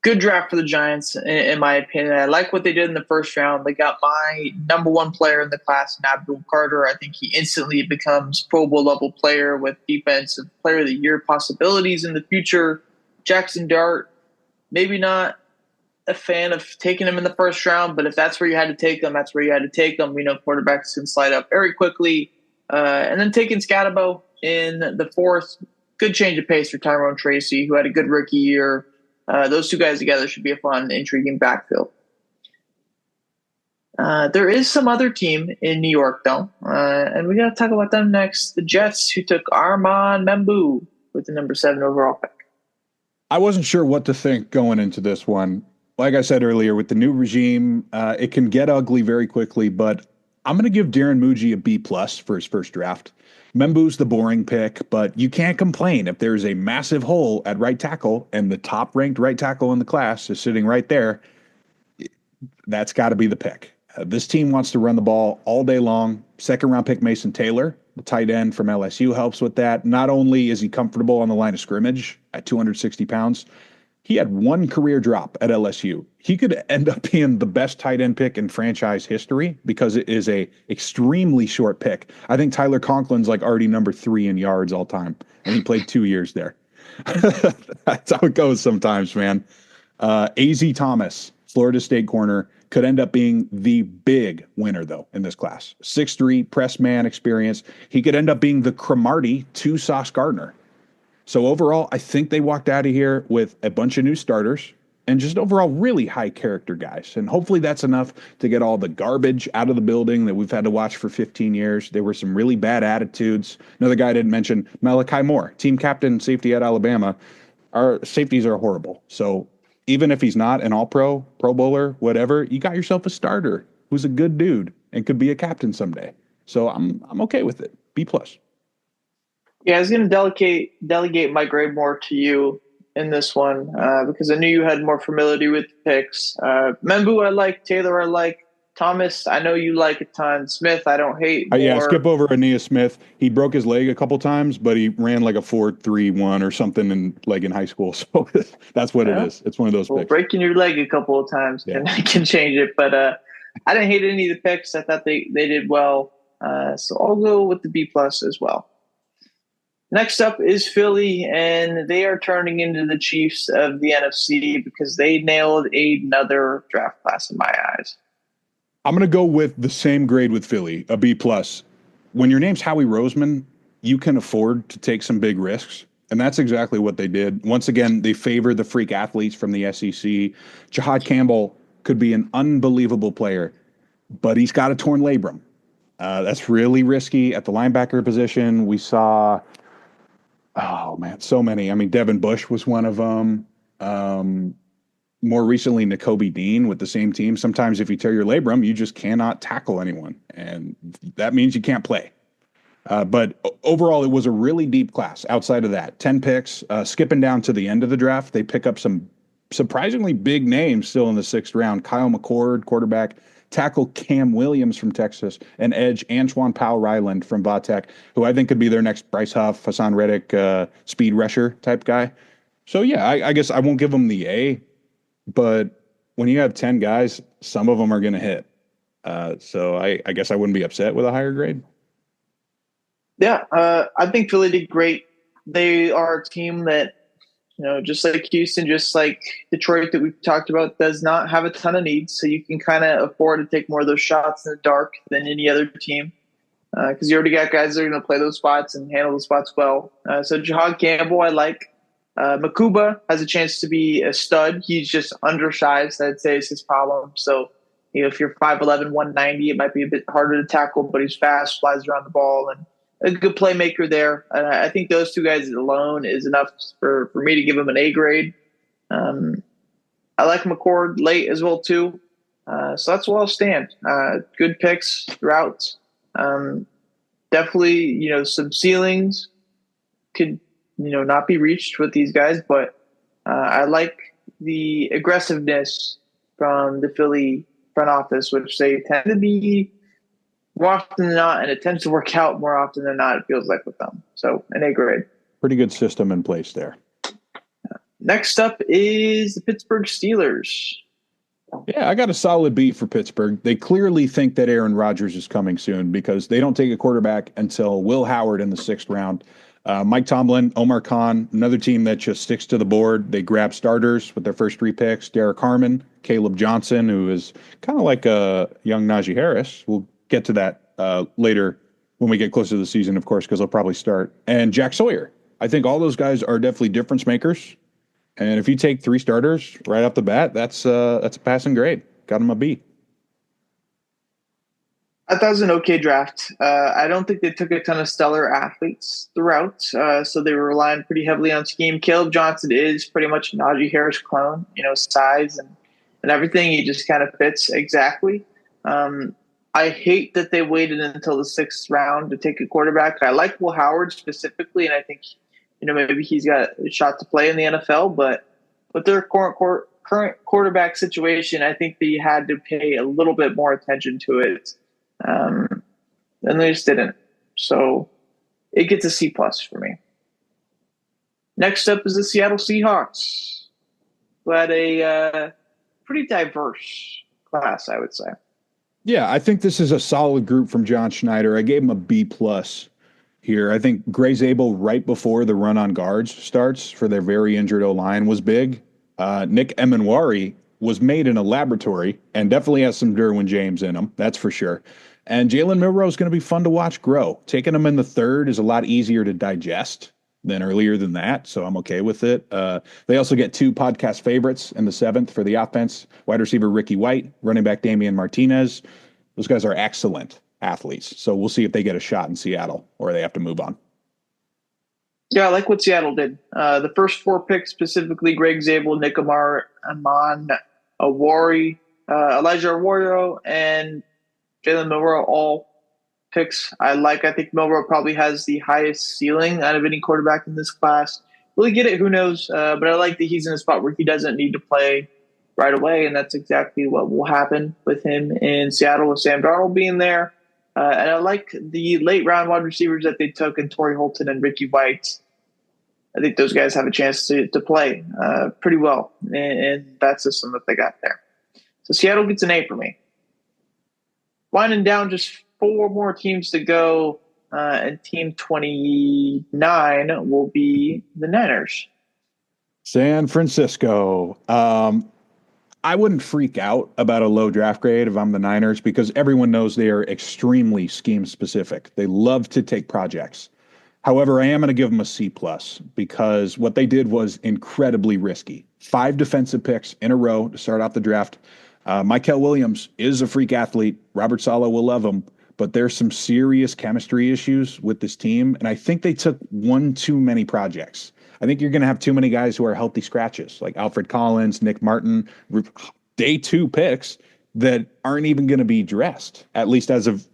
Good draft for the Giants, in my opinion. I like what they did in the first round. They got my number 1 player in the class, in Abdul Carter. I think he instantly becomes Pro Bowl level player with defensive player of the year possibilities in the future. Jackson Dart, maybe not a fan of taking him in the first round, but if that's where you had to take them, that's where you had to take them. We know quarterbacks can slide up very quickly. And then taking Scadabo in the 4th, good change of pace for Tyrone Tracy, who had a good rookie year. Those 2 guys together should be a fun, intriguing backfield. There is some other team in New York, though, and we got to talk about them next. The Jets, who took Armand Membou with the number 7 overall pick. I wasn't sure what to think going into this one. Like I said earlier, with the new regime, it can get ugly very quickly, but I'm going to give Darren Muji a B plus for his first draft. Membu's the boring pick, but you can't complain if there's a massive hole at right tackle and the top ranked right tackle in the class is sitting right there. That's got to be the pick. This team wants to run the ball all day long. Second round pick Mason Taylor, the tight end from LSU, helps with that. Not only is he comfortable on the line of scrimmage at 260 pounds, he had one career drop at LSU. He could end up being the best tight end pick in franchise history because it is a extremely short pick. I think Tyler Conklin's like already number 3 in yards all time, and he played 2 years there. That's how it goes sometimes, man. AZ Thomas, Florida State corner, could end up being the big winner, though, in this class. 6'3", press man experience. He could end up being the Cromartie to Sauce Gardner. So overall, I think they walked out of here with a bunch of new starters and just overall really high character guys. And hopefully that's enough to get all the garbage out of the building that we've had to watch for 15 years. There were some really bad attitudes. Another guy I didn't mention, Malachi Moore, team captain, safety at Alabama. Our safeties are horrible. So even if he's not an all-pro, pro bowler, whatever, you got yourself a starter who's a good dude and could be a captain someday. So I'm okay with it. B+. Yeah, I was going to delegate my grade more to you in this one because I knew you had more familiarity with the picks. Membu, I like. Taylor, I like. Thomas, I know you like a ton. Smith, I don't hate. Yeah, skip over Aeneas Smith. He broke his leg a couple times, but he ran like a 4.31 or something in high school. So that's what it is. It's one of those picks. Breaking your leg a couple of times can change it. But I didn't hate any of the picks. I thought they did well. So I'll go with the B+ as well. Next up is Philly, and they are turning into the Chiefs of the NFC because they nailed another draft class in my eyes. I'm going to go with the same grade with Philly, a B+. When your name's Howie Roseman, you can afford to take some big risks, and that's exactly what they did. Once again, they favor the freak athletes from the SEC. Jahad Campbell could be an unbelievable player, but he's got a torn labrum. That's really risky at the linebacker position. We saw... Oh, man, so many. I mean, Devin Bush was one of them. More recently, Nakobe Dean with the same team. Sometimes if you tear your labrum, you just cannot tackle anyone, and that means you can't play. But overall, it was a really deep class outside of that. 10 picks. Skipping down to the end of the draft, they pick up some surprisingly big names still in the 6th round. Kyle McCord, quarterback. Tackle Cam Williams from Texas, and edge Antoine Powell-Ryland from Vatech, who I think could be their next Bryce Huff, Hassan Reddick, speed rusher type guy. So, yeah, I guess I won't give them the A, but when you have 10 guys, some of them are going to hit. So I guess I wouldn't be upset with a higher grade. Yeah, I think Philly did great. They are a team that, just like Houston, just like Detroit that we've talked about, does not have a ton of needs. So you can kind of afford to take more of those shots in the dark than any other team because you already got guys that are going to play those spots and handle the spots well. So Jahad Campbell, I like. Makuba has a chance to be a stud. He's just undersized, I'd say, is his problem. So if you're 5'11", 190, it might be a bit harder to tackle, but he's fast, flies around the ball, and a good playmaker there. I think those two guys alone is enough for me to give him an A grade. I like McCord late as well, too. So that's where I'll stand. Good picks throughout. Definitely, some ceilings could, not be reached with these guys, but I like the aggressiveness from the Philly front office, which they tend to be more often than not, and it tends to work out more often than not, it feels like, with them. So an A grade. Pretty good system in place there. Next up is the Pittsburgh Steelers. Yeah, I got a solid B for Pittsburgh. They clearly think that Aaron Rodgers is coming soon because they don't take a quarterback until Will Howard in the 6th round. Mike Tomlin, Omar Khan, another team that just sticks to the board. They grab starters with their first 3 picks. Derek Harmon, Caleb Johnson, who is kind of like a young Najee Harris. We'll get to that later when we get closer to the season, of course, because they'll probably start. And Jack Sawyer. I think all those guys are definitely difference makers. And if you take 3 starters right off the bat, that's a passing grade. Got them a B. I thought it was an okay draft. I don't think they took a ton of stellar athletes throughout, so they were relying pretty heavily on scheme. Caleb Johnson is pretty much a Najee Harris clone, size and everything. He just kind of fits exactly. I hate that they waited until the sixth round to take a quarterback. I like Will Howard specifically, and I think maybe he's got a shot to play in the NFL. But with their current quarterback situation, I think they had to pay a little bit more attention to it, and they just didn't. So it gets a C plus for me. Next up is the Seattle Seahawks, who had a pretty diverse class, I would say. Yeah, I think this is a solid group from John Schneider. I gave him a B plus here. I think Gray Zabel right before the run on guards starts for their very injured O line was big. Nick Emanwari was made in a laboratory and definitely has some Derwin James in him. That's for sure. And Jalen Milroe is going to be fun to watch grow. Taking him in the third is a lot easier to digest than earlier than that, so I'm okay with it. They also get two podcast favorites in the seventh for the offense: wide receiver Ricky White, running back Damian Martinez. Those guys are excellent athletes, so we'll see if they get a shot in Seattle or they have to move on. Yeah, I like what Seattle did. The first four picks, specifically Greg Zabel, Nick Amon Awari, Elijah Arroyo, and Jalen Milroe, all picks I like. I think Milroe probably has the highest ceiling out of any quarterback in this class. Really get it? Who knows? But I like that he's in a spot where he doesn't need to play right away, and that's exactly what will happen with him in Seattle with Sam Darnold being there. And I like the late round wide receivers that they took in Torrey Holton and Ricky White. I think those guys have a chance to play pretty well in that system that they got there. So Seattle gets an A for me. Winding down, just four more teams to go, and team 29 will be the Niners. San Francisco. I wouldn't freak out about a low draft grade if I'm the Niners because everyone knows they are extremely scheme specific. They love to take projects. However, I am going to give them a C plus because what they did was incredibly risky. 5 defensive picks in a row to start off the draft. Mykel Williams is a freak athlete. Robert Saleh will love him, but there's some serious chemistry issues with this team, and I think they took one too many projects. I think you're going to have too many guys who are healthy scratches, like Alfred Collins, Nick Martin, day 2 picks that aren't even going to be dressed, at least as of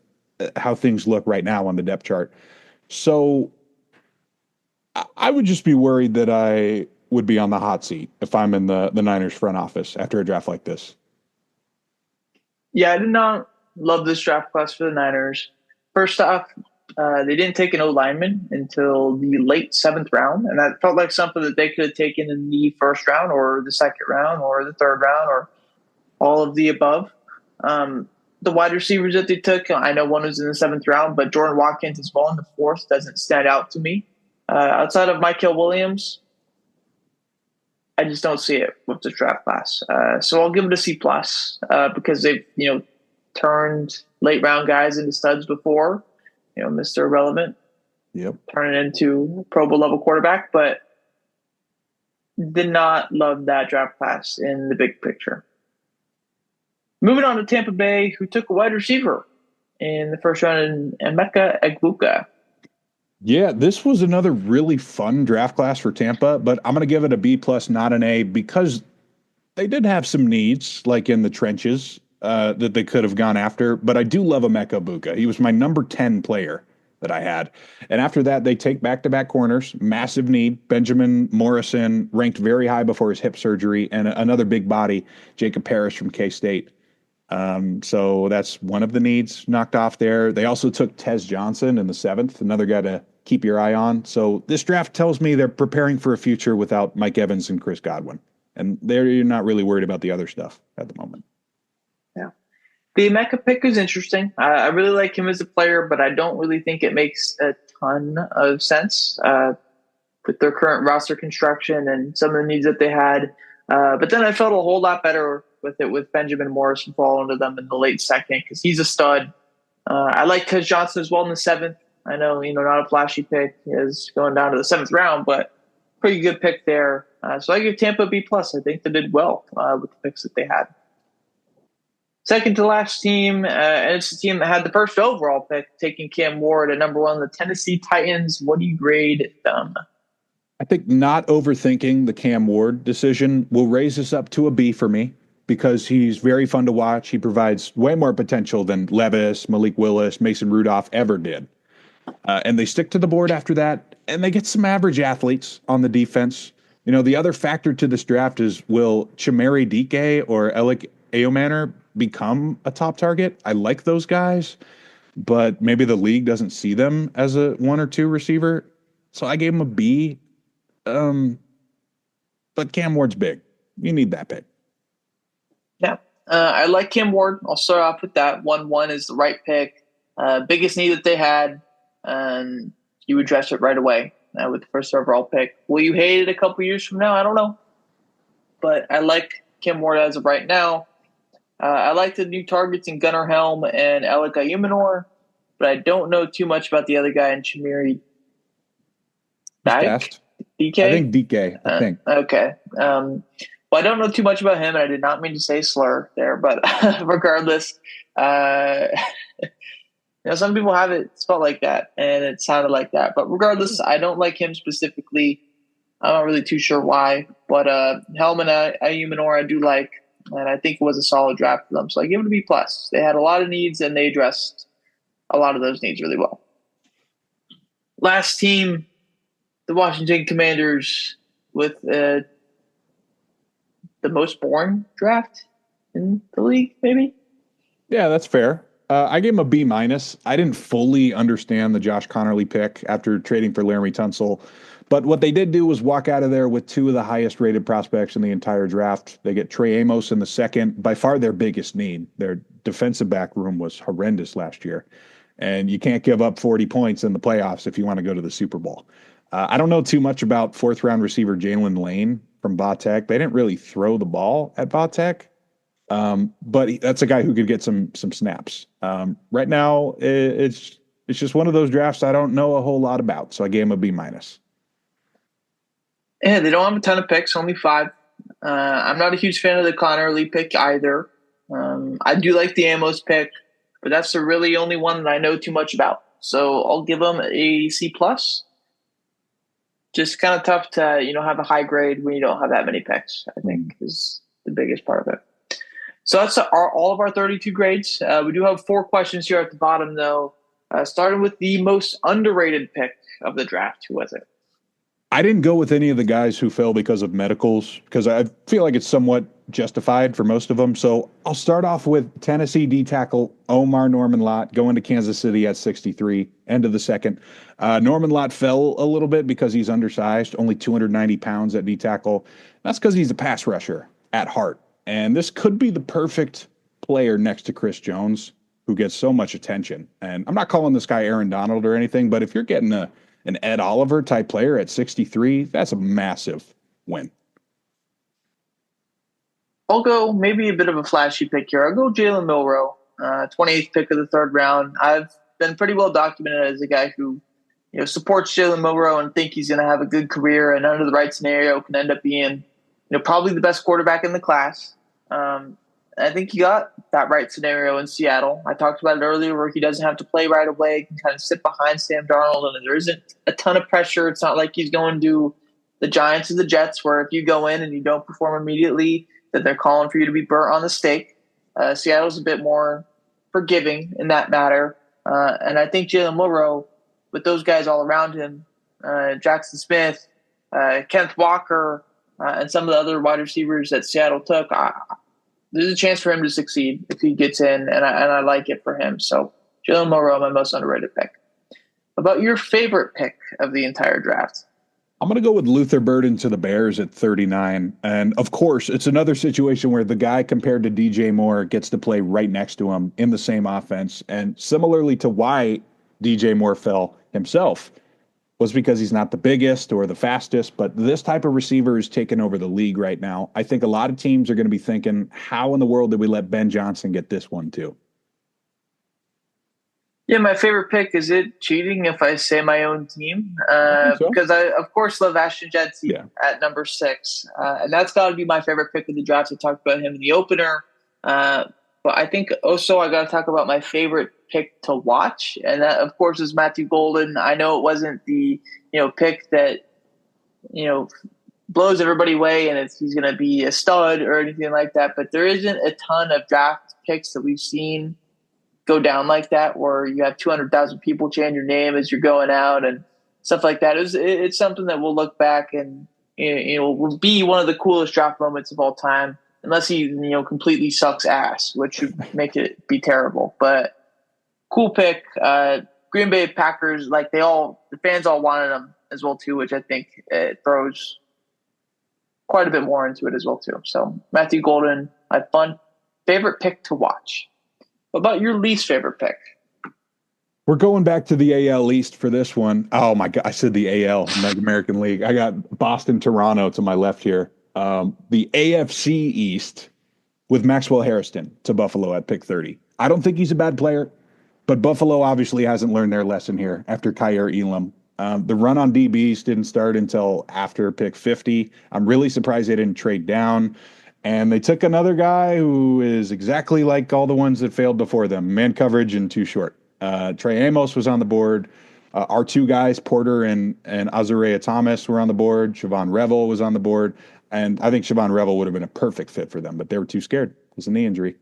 how things look right now on the depth chart. So I would just be worried that I would be on the hot seat if I'm in the Niners front office after a draft like this. Yeah, I did not love this draft class for the Niners. First off, they didn't take an O-lineman until the late 7th round, and that felt like something that they could have taken in the first round or the second round or the third round or all of the above. The wide receivers that they took, I know one was in the 7th round, but Jordan Watkins as well in the 4th doesn't stand out to me. Outside of Mykel Williams, I just don't see it with the draft class. So I'll give it a C plus because they've turned late round guys into studs before. Mr. Irrelevant. Yep. Turning into Pro Bowl level quarterback, but did not love that draft class in the big picture. Moving on to Tampa Bay, who took a wide receiver in the first round in Emeka Egbuka. Yeah, this was another really fun draft class for Tampa, but I'm going to give it a B plus, not an A, because they did have some needs, like in the trenches, that they could have gone after. But I do love Emeka Egbuka. He was my number 10 player that I had. And after that, they take back-to-back corners, massive need. Benjamin Morrison ranked very high before his hip surgery, and another big body, Jacob Parrish from K-State. So that's one of the needs knocked off there. They also took Tez Johnson in the 7th, another guy to keep your eye on. So this draft tells me they're preparing for a future without Mike Evans and Chris Godwin. And they're not really worried about the other stuff at the moment. Yeah. The Emeka pick is interesting. I really like him as a player, but I don't really think it makes a ton of sense with their current roster construction and some of the needs that they had. But then I felt a whole lot better with it with Benjamin Morrison falling to them in the late 2nd because he's a stud. I like Tez Johnson as well in the 7th. I know, not a flashy pick. He is going down to the 7th round, but pretty good pick there. So I give Tampa B plus. I think they did well with the picks that they had. Second to last team, and it's the team that had the first overall pick, taking Cam Ward at number 1, the Tennessee Titans. What do you grade them? I think not overthinking the Cam Ward decision will raise us up to a B for me. because he's very fun to watch. He provides way more potential than Levis, Malik Willis, Mason Rudolph ever did. And they stick to the board after that, and they get some average athletes on the defense. The other factor to this draft is, will Chimere Dike or Alec Aomaner become a top target? I like those guys, but maybe the league doesn't see them as a 1 or 2 receiver. So I gave him a B. But Cam Ward's big. You need that pick. Yeah. I like Cam Ward. I'll start off with that. 1-1 is the right pick. Biggest need that they had, and you address it right away with the first overall pick. Will you hate it a couple years from now? I don't know. But I like Cam Ward as of right now. I like the new targets in Gunnar Helm and Alec Ayumanor, but I don't know too much about the other guy in Chimere Dike. DK? I think DK. I think. Okay. Well, I don't know too much about him, and I did not mean to say slur there, but regardless, some people have it spelled like that, and it sounded like that. But regardless, I don't like him specifically. I'm not really too sure why, but Helm and Ayumanor I do like, and I think it was a solid draft for them. So I give it a B+. They had a lot of needs, and they addressed a lot of those needs really well. Last team, the Washington Commanders, with the most boring draft in the league, maybe? Yeah, that's fair. I gave him a B-. I didn't fully understand the Josh Connerly pick after trading for Laramie Tunsil. But what they did do was walk out of there with 2 of the highest rated prospects in the entire draft. They get Trey Amos in the second, by far their biggest need. Their defensive back room was horrendous last year. And you can't give up 40 points in the playoffs if you want to go to the Super Bowl. I don't know too much about 4th-round receiver Jalen Lane from Vatech. They didn't really throw the ball at Vatech, but that's a guy who could get some snaps. Right now, it's just one of those drafts I don't know a whole lot about, so I gave him a B-. Yeah, they don't have a ton of picks, only 5. I'm not a huge fan of the Connerly pick either. I do like the Amos pick, but that's the really only one that I know too much about. So I'll give them a C+. Just kind of tough to, have a high grade when you don't have that many picks, I think is the biggest part of it. So that's all of our 32 grades. We do have 4 questions here at the bottom, though. Starting with the most underrated pick of the draft. Who was it? I didn't go with any of the guys who fell because of medicals, because I feel like it's somewhat justified for most of them. So I'll start off with Tennessee D tackle Omar Norman Lott going to Kansas City at 63, end of the second. Norman Lott fell a little bit because he's undersized, only 290 pounds at D tackle. That's because he's a pass rusher at heart. And this could be the perfect player next to Chris Jones, who gets so much attention. And I'm not calling this guy Aaron Donald or anything, but if you're getting an Ed Oliver type player at 63, that's a massive win. I'll go maybe a bit of a flashy pick here. I'll go Jalen Milroe, 28th pick of the 3rd round. I've been pretty well documented as a guy who supports Jalen Milroe and think he's going to have a good career, and under the right scenario can end up being probably the best quarterback in the class. I think he got that right scenario in Seattle. I talked about it earlier where he doesn't have to play right away. He can kind of sit behind Sam Darnold, and there isn't a ton of pressure. It's not like he's going to the Giants or the Jets where if you go in and you don't perform immediately, that they're calling for you to be burnt on the stake. Seattle's a bit more forgiving in that matter. And I think Jalen Milroe, with those guys all around him, Jackson Smith, Kenneth Walker, and some of the other wide receivers that Seattle took, there's a chance for him to succeed if he gets in, and I like it for him. So Jalen Milroe, my most underrated pick. About your favorite pick of the entire draft? I'm going to go with Luther Burden to the Bears at 39. And, of course, it's another situation where the guy compared to DJ Moore gets to play right next to him in the same offense. And similarly to why DJ Moore fell himself was because he's not the biggest or the fastest, but this type of receiver is taking over the league right now. I think a lot of teams are going to be thinking, how in the world did we let Ben Johnson get this one too? Yeah, my favorite pick. Is it cheating if I say my own team? So. Because I, of course, love Ashton Jetsy at number 6. And that's got to be my favorite pick of the draft. I talked about him in the opener. But I think also I got to talk about my favorite pick to watch. And that, of course, is Matthew Golden. I know it wasn't the pick that, blows everybody away and he's going to be a stud or anything like that. But there isn't a ton of draft picks that we've seen go down like that, where you have 200,000 people chant your name as you're going out and stuff like that. It's something that we'll look back and will be one of the coolest draft moments of all time, unless he completely sucks ass, which would make it be terrible. But cool pick. Green Bay Packers, like the fans all wanted him as well too, which I think throws quite a bit more into it as well too. So Matthew Golden, I had fun. Favorite pick to watch. What about your least favorite pick? We're going back to the AL East for this one. Oh my God, I said the AL, American League. I got Boston, Toronto to my left here. The AFC East with Maxwell Harrison to Buffalo at pick 30. I don't think he's a bad player, but Buffalo obviously hasn't learned their lesson here after Kyer Elam. The run on DBs didn't start until after pick 50. I'm really surprised they didn't trade down. And they took another guy who is exactly like all the ones that failed before them. Man coverage and too short. Trey Amos was on the board. Our two guys, Porter and Azareya Thomas, were on the board. Siobhan Revel was on the board. And I think Siobhan Revel would have been a perfect fit for them, but they were too scared. It was a knee injury.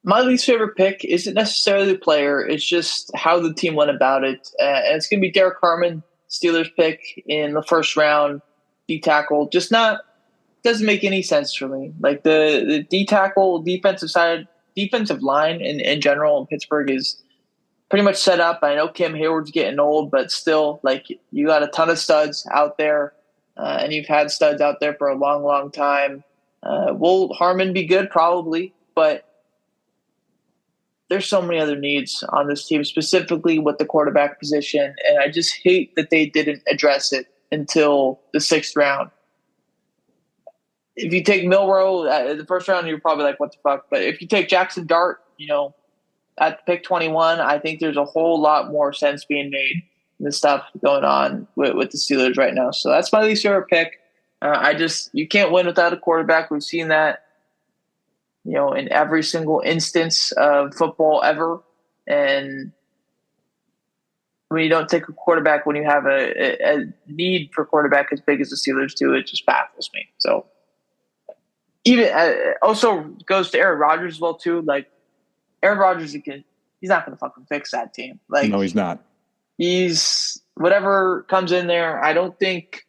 My least favorite pick isn't necessarily the player. It's just how the team went about it. And it's going to be Derek Harmon, Steelers pick in the first round, D tackle. Just doesn't make any sense for me. Like the D tackle defensive line in general in Pittsburgh is pretty much set up. I know Kim Hayward's getting old, but still, like, you got a ton of studs out there, and you've had studs out there for a long, long time. Will Harmon be good? Probably, but there's so many other needs on this team, specifically with the quarterback position, and I just hate that they didn't address it until the 6th round. If you take Milroe at the first round, you're probably like, what the fuck? But if you take Jackson Dart, at pick 21, I think there's a whole lot more sense being made in the stuff going on with the Steelers right now. So that's my least favorite pick. You can't win without a quarterback. We've seen that, in every single instance of football ever. And when you don't take a quarterback, when you have a need for quarterback as big as the Steelers do, it just baffles me. So even also goes to Aaron Rodgers as well too. Like, Aaron Rodgers, he's not going to fucking fix that team. Like, no, he's not. He's whatever comes in there. I don't think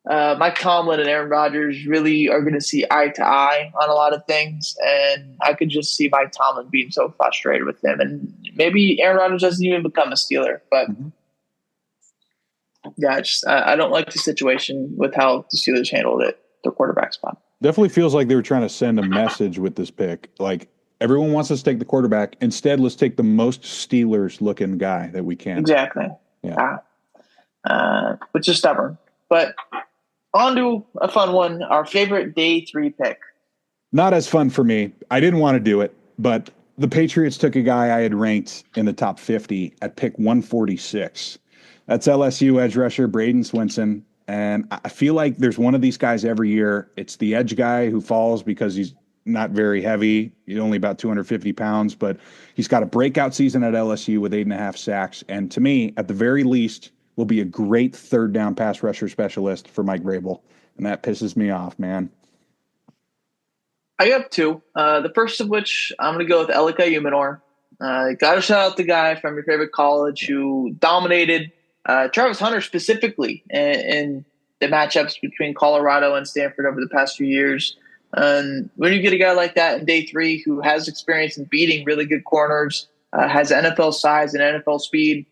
Mike Tomlin and Aaron Rodgers really are going to see eye to eye on a lot of things, and I could just see Mike Tomlin being so frustrated with him. And maybe Aaron Rodgers doesn't even become a Steeler, but yeah, I don't like the situation with how the Steelers handled it, their quarterback spot. Definitely feels like they were trying to send a message with this pick. Like, everyone wants us to take the quarterback. Instead, let's take the most Steelers-looking guy that we can. Exactly. Yeah. Which is stubborn. But on to a fun one, our favorite day 3 pick. Not as fun for me. I didn't want to do it, but the Patriots took a guy I had ranked in the top 50 at pick 146. That's LSU edge rusher Braden Swinson. And I feel like there's one of these guys every year. It's the edge guy who falls because he's not very heavy. He's only about 250 pounds, but he's got a breakout season at LSU with 8.5 sacks. And to me, at the very least, will be a great third down pass rusher specialist for Mike Vrabel. And that pisses me off, man. I got 2. The first of which I'm going to go with Elika Uminor. Got to shout out the guy from your favorite college who dominated Travis Hunter specifically in the matchups between Colorado and Stanford over the past few years. And when you get a guy like that in day 3 who has experience in beating really good corners, has NFL size and NFL speed,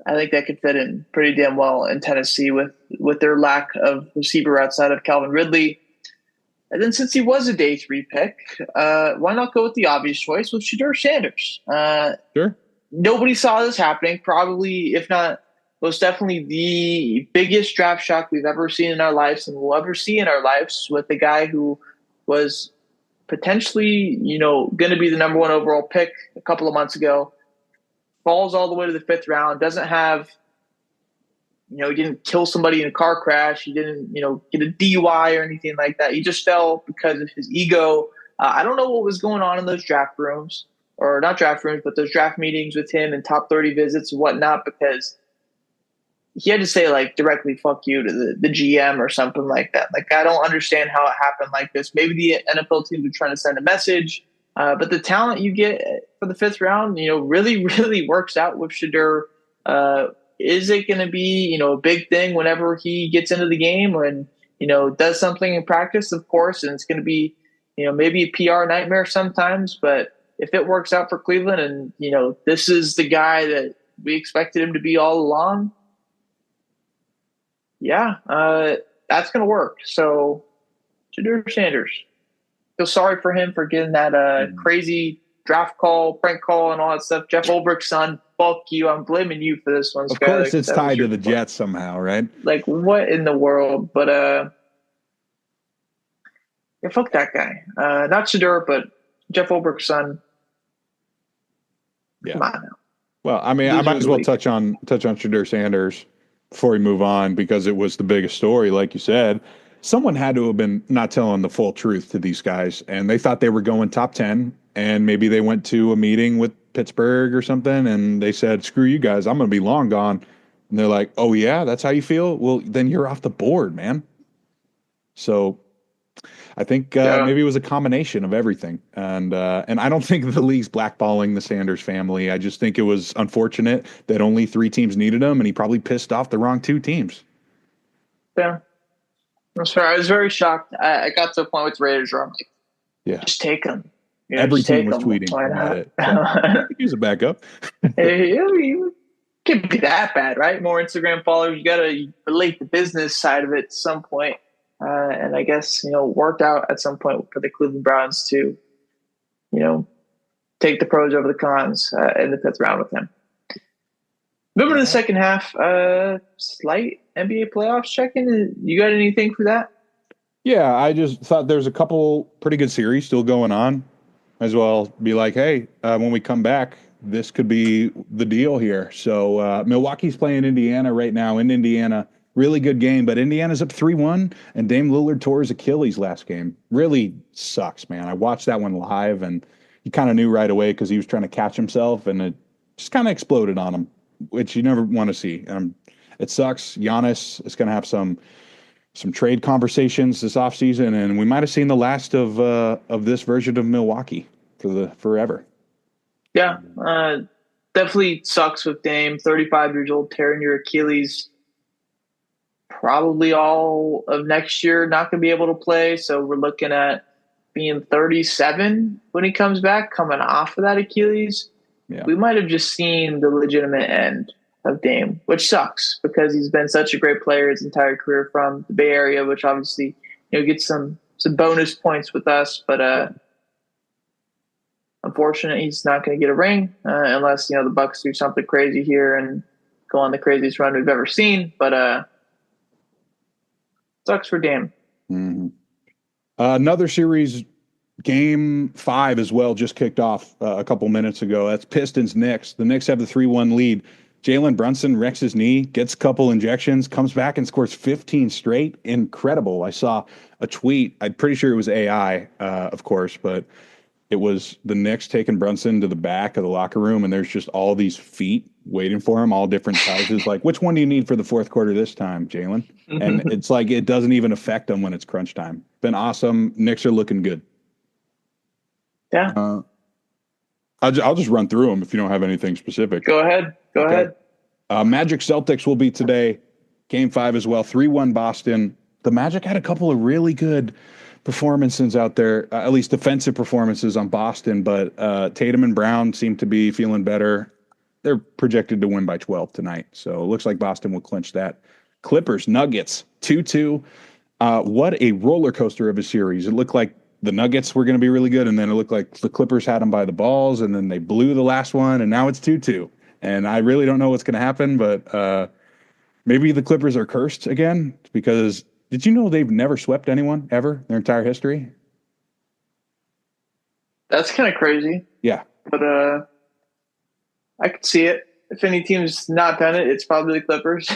I think that could fit in pretty damn well in Tennessee with their lack of receiver outside of Calvin Ridley. And then since he was a day 3 pick, why not go with the obvious choice with Shedeur Sanders? Sure. Nobody saw this happening. Probably, if not, most definitely the biggest draft shock we've ever seen in our lives and will ever see in our lives, with the guy who was potentially, going to be the number 1 overall pick a couple of months ago, falls all the way to the 5th round, doesn't have, he didn't kill somebody in a car crash. He didn't, get a DUI or anything like that. He just fell because of his ego. I don't know what was going on in those draft rooms, or not draft rooms, but those draft meetings with him and top 30 visits and whatnot, because he had to say like directly "fuck you" to the GM or something like that. Like I don't understand how it happened like this. Maybe the NFL teams are trying to send a message, but the talent you get for the fifth round, really really works out with Shadur. Is it going to be a big thing whenever he gets into the game and does something in practice? Of course, and it's going to be maybe a PR nightmare sometimes, but if it works out for Cleveland and this is the guy that we expected him to be all along, yeah, that's going to work. So, Shadur Sanders, feel sorry for him for getting that crazy draft call, prank call, and all that stuff. Jeff Ulbricht's son, fuck you. I'm blaming you for this one, Of Skyler, course, 'cause it's that was tied to your the fault. Jets somehow, right? Like, what in the world? But yeah, fuck that guy. Not Shadur, but Jeff Ulbricht's son. Yeah. Come on now. Well, I mean, I Loser might of as the well week. touch on Shadur Sanders before we move on because it was the biggest story, like you said. Someone had to have been not telling the full truth to these guys, and they thought they were going top 10, and maybe they went to a meeting with Pittsburgh or something, and they said, "Screw you guys, I'm going to be long gone." And they're like, "Oh yeah, that's how you feel? Well, then you're off the board, man." So I think Yeah. maybe it was a combination of everything, and I don't think the league's blackballing the Sanders family. I just think it was unfortunate that only 3 teams needed him, and he probably pissed off the wrong 2 teams. Yeah. I'm sorry. I was very shocked. I got to a point with the Raiders where I'm like, Yeah, just take him. every Just team take was him. tweeting Why about not? it. So I think he was a backup. It can't be that bad, right? More Instagram followers. You got to relate the business side of it at some point. And I guess, worked out at some point for the Cleveland Browns to, take the pros over the cons in the fifth round with him. Moving to the second half, slight NBA playoffs check-in. You got anything for that? Yeah, I just thought there's a couple pretty good series still going on. As well be like, hey, when we come back, this could be the deal here. So Milwaukee's playing Indiana right now in Indiana. Really good game, but Indiana's up 3-1, and Dame Lillard tore his Achilles last game. Really sucks, man. I watched that one live, and you kind of knew right away because he was trying to catch himself, and it just kind of exploded on him, which you never want to see. It sucks. Giannis is going to have some trade conversations this offseason, and we might have seen the last of this version of Milwaukee for the forever. Yeah, definitely sucks with Dame. 35 years old, tearing your Achilles. Probably all of next year, not going to be able to play. So we're looking at being 37 when he comes back, coming off of that Achilles. Yeah. We might have just seen the legitimate end of Dame, which sucks because he's been such a great player his entire career from the Bay Area, which obviously gets some bonus points with us. But unfortunate, he's not going to get a ring unless the Bucks do something crazy here and go on the craziest run we've ever seen. But sucks for Dame. Mm-hmm. Another series, game 5 as well, just kicked off a couple minutes ago. That's Pistons Knicks. The Knicks have the 3-1 lead. Jalen Brunson wrecks his knee, gets a couple injections, comes back and scores 15 straight. Incredible. I saw a tweet. I'm pretty sure it was AI, of course, but it was the Knicks taking Brunson to the back of the locker room, and there's just all these feet waiting for him, all different sizes. Like, which one do you need for the fourth quarter this time, Jalen? And it's like it doesn't even affect them when it's crunch time. Been awesome. Knicks are looking good. Yeah. I'll just run through them if you don't have anything specific. Go ahead. Go ahead. Magic Celtics will be today. Game 5 as well. 3-1 Boston. The Magic had a couple of really good performances out there, at least defensive performances on Boston, but Tatum and Brown seem to be feeling better. They're projected to win by 12 tonight, so it looks like Boston will clinch that. Clippers, Nuggets, 2-2. What a roller coaster of a series. It looked like the Nuggets were going to be really good, and then it looked like the Clippers had them by the balls, and then they blew the last one, and now it's 2-2. And I really don't know what's going to happen, but maybe the Clippers are cursed again because did you know they've never swept anyone ever their entire history? That's kind of crazy. Yeah. But I could see it. If any team's not done it, it's probably the Clippers.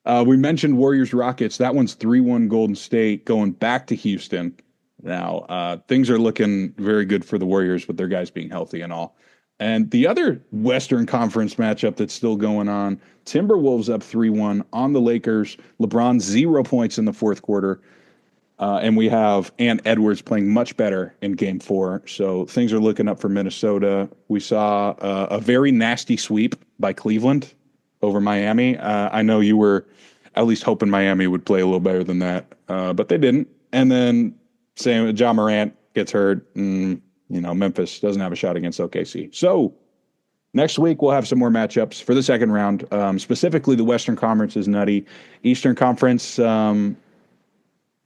We mentioned Warriors Rockets. That one's 3-1 Golden State going back to Houston. Now, things are looking very good for the Warriors with their guys being healthy and all. And the other Western Conference matchup that's still going on, Timberwolves up 3-1 on the Lakers. LeBron 0 points in the fourth quarter. And we have Ant Edwards playing much better in game 4. So things are looking up for Minnesota. We saw a very nasty sweep by Cleveland over Miami. I know you were at least hoping Miami would play a little better than that, but they didn't. And then Ja Morant gets hurt, and Memphis doesn't have a shot against OKC. So next week we'll have some more matchups for the second round. Specifically, the Western Conference is nutty. Eastern Conference,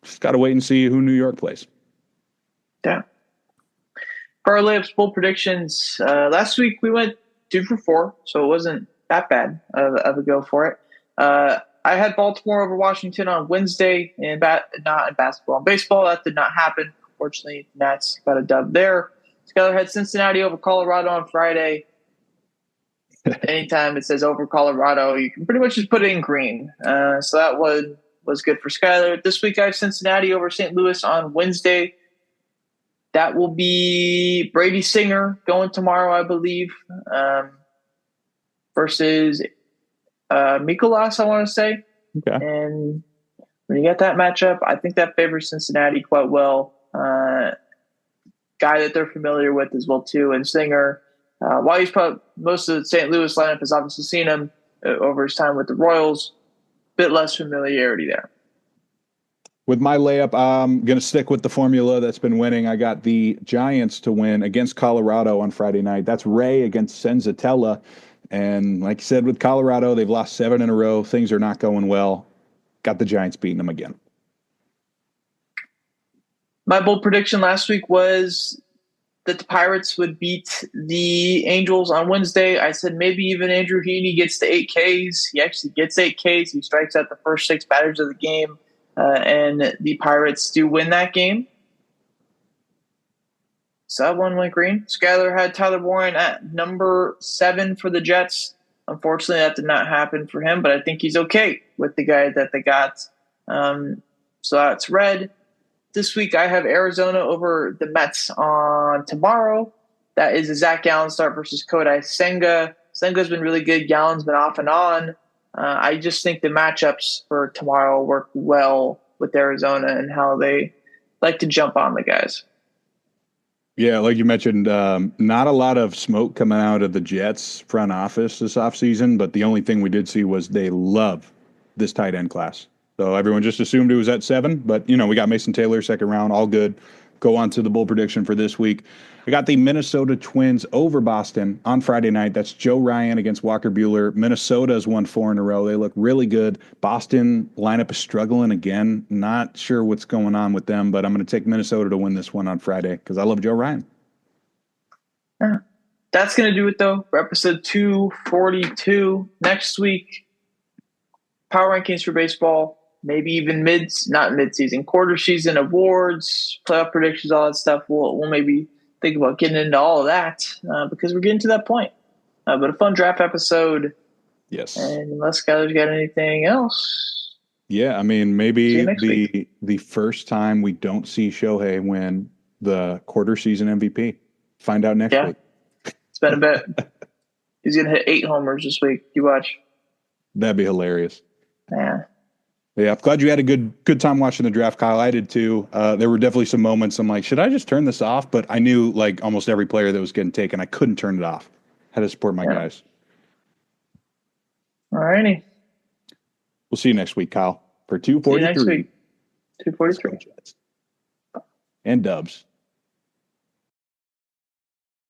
just got to wait and see who New York plays. Yeah. For our Layups bowl predictions, last week we went 2 for 4, so it wasn't that bad of a go for it. I had Baltimore over Washington on Wednesday, and not in basketball and baseball. That did not happen. Unfortunately, Nats got a dub there. Skyler had Cincinnati over Colorado on Friday. Anytime it says over Colorado, you can pretty much just put it in green. So that was good for Skyler. This week I have Cincinnati over St. Louis on Wednesday. That will be Brady Singer going tomorrow, I believe, versus Mikolas, I want to say. Okay. And when you get that matchup, I think that favors Cincinnati quite well. Guy that they're familiar with as well, too. And Singer, while he's probably most of the St. Louis lineup has obviously seen him over his time with the Royals, bit less familiarity there. With my layup, I'm going to stick with the formula that's been winning. I got the Giants to win against Colorado on Friday night. That's Ray against Senzatella. And like you said, with Colorado, they've lost 7 in a row. Things are not going well. Got the Giants beating them again. My bold prediction last week was that the Pirates would beat the Angels on Wednesday. I said maybe even Andrew Heaney gets to 8 Ks. He actually gets 8 Ks. He strikes out the first 6 batters of the game. And the Pirates do win that game. So that one went green. Skyler had Tyler Warren at number 7 for the Jets. Unfortunately, that did not happen for him, but I think he's okay with the guy that they got. So that's red. This week I have Arizona over the Mets on tomorrow. That is a Zach Gallen start versus Kodai Senga. Senga's been really good. Gallen's been off and on. I just think the matchups for tomorrow work well with Arizona and how they like to jump on the guys. Yeah, like you mentioned, not a lot of smoke coming out of the Jets front office this offseason, but the only thing we did see was they love this tight end class. So everyone just assumed it was at 7, but, we got Mason Taylor, second round, all good. Go on to the bull prediction for this week. I got the Minnesota Twins over Boston on Friday night. That's Joe Ryan against Walker Buehler. Minnesota's won 4 in a row. They look really good. Boston lineup is struggling again. Not sure what's going on with them, but I'm going to take Minnesota to win this one on Friday because I love Joe Ryan. Yeah. That's going to do it, though, for episode 242. Next week, power rankings for baseball, maybe even not mid-season, quarter season awards, playoff predictions, all that stuff. We'll maybe think about getting into all of that because we're getting to that point. But a fun draft episode. Yes. And unless Skyler's got anything else. Yeah, I mean, maybe the first time we don't see Shohei win the quarter season MVP. Find out next week. It's been a bit. He's going to hit 8 homers this week. You watch. That'd be hilarious. Yeah. Yeah, I'm glad you had a good time watching the draft, Kyle. I did too. There were definitely some moments I'm like, should I just turn this off? But I knew like almost every player that was getting taken, I couldn't turn it off. Had to support my guys. All righty. We'll see you next week, Kyle, for 243. 243. And Dubs.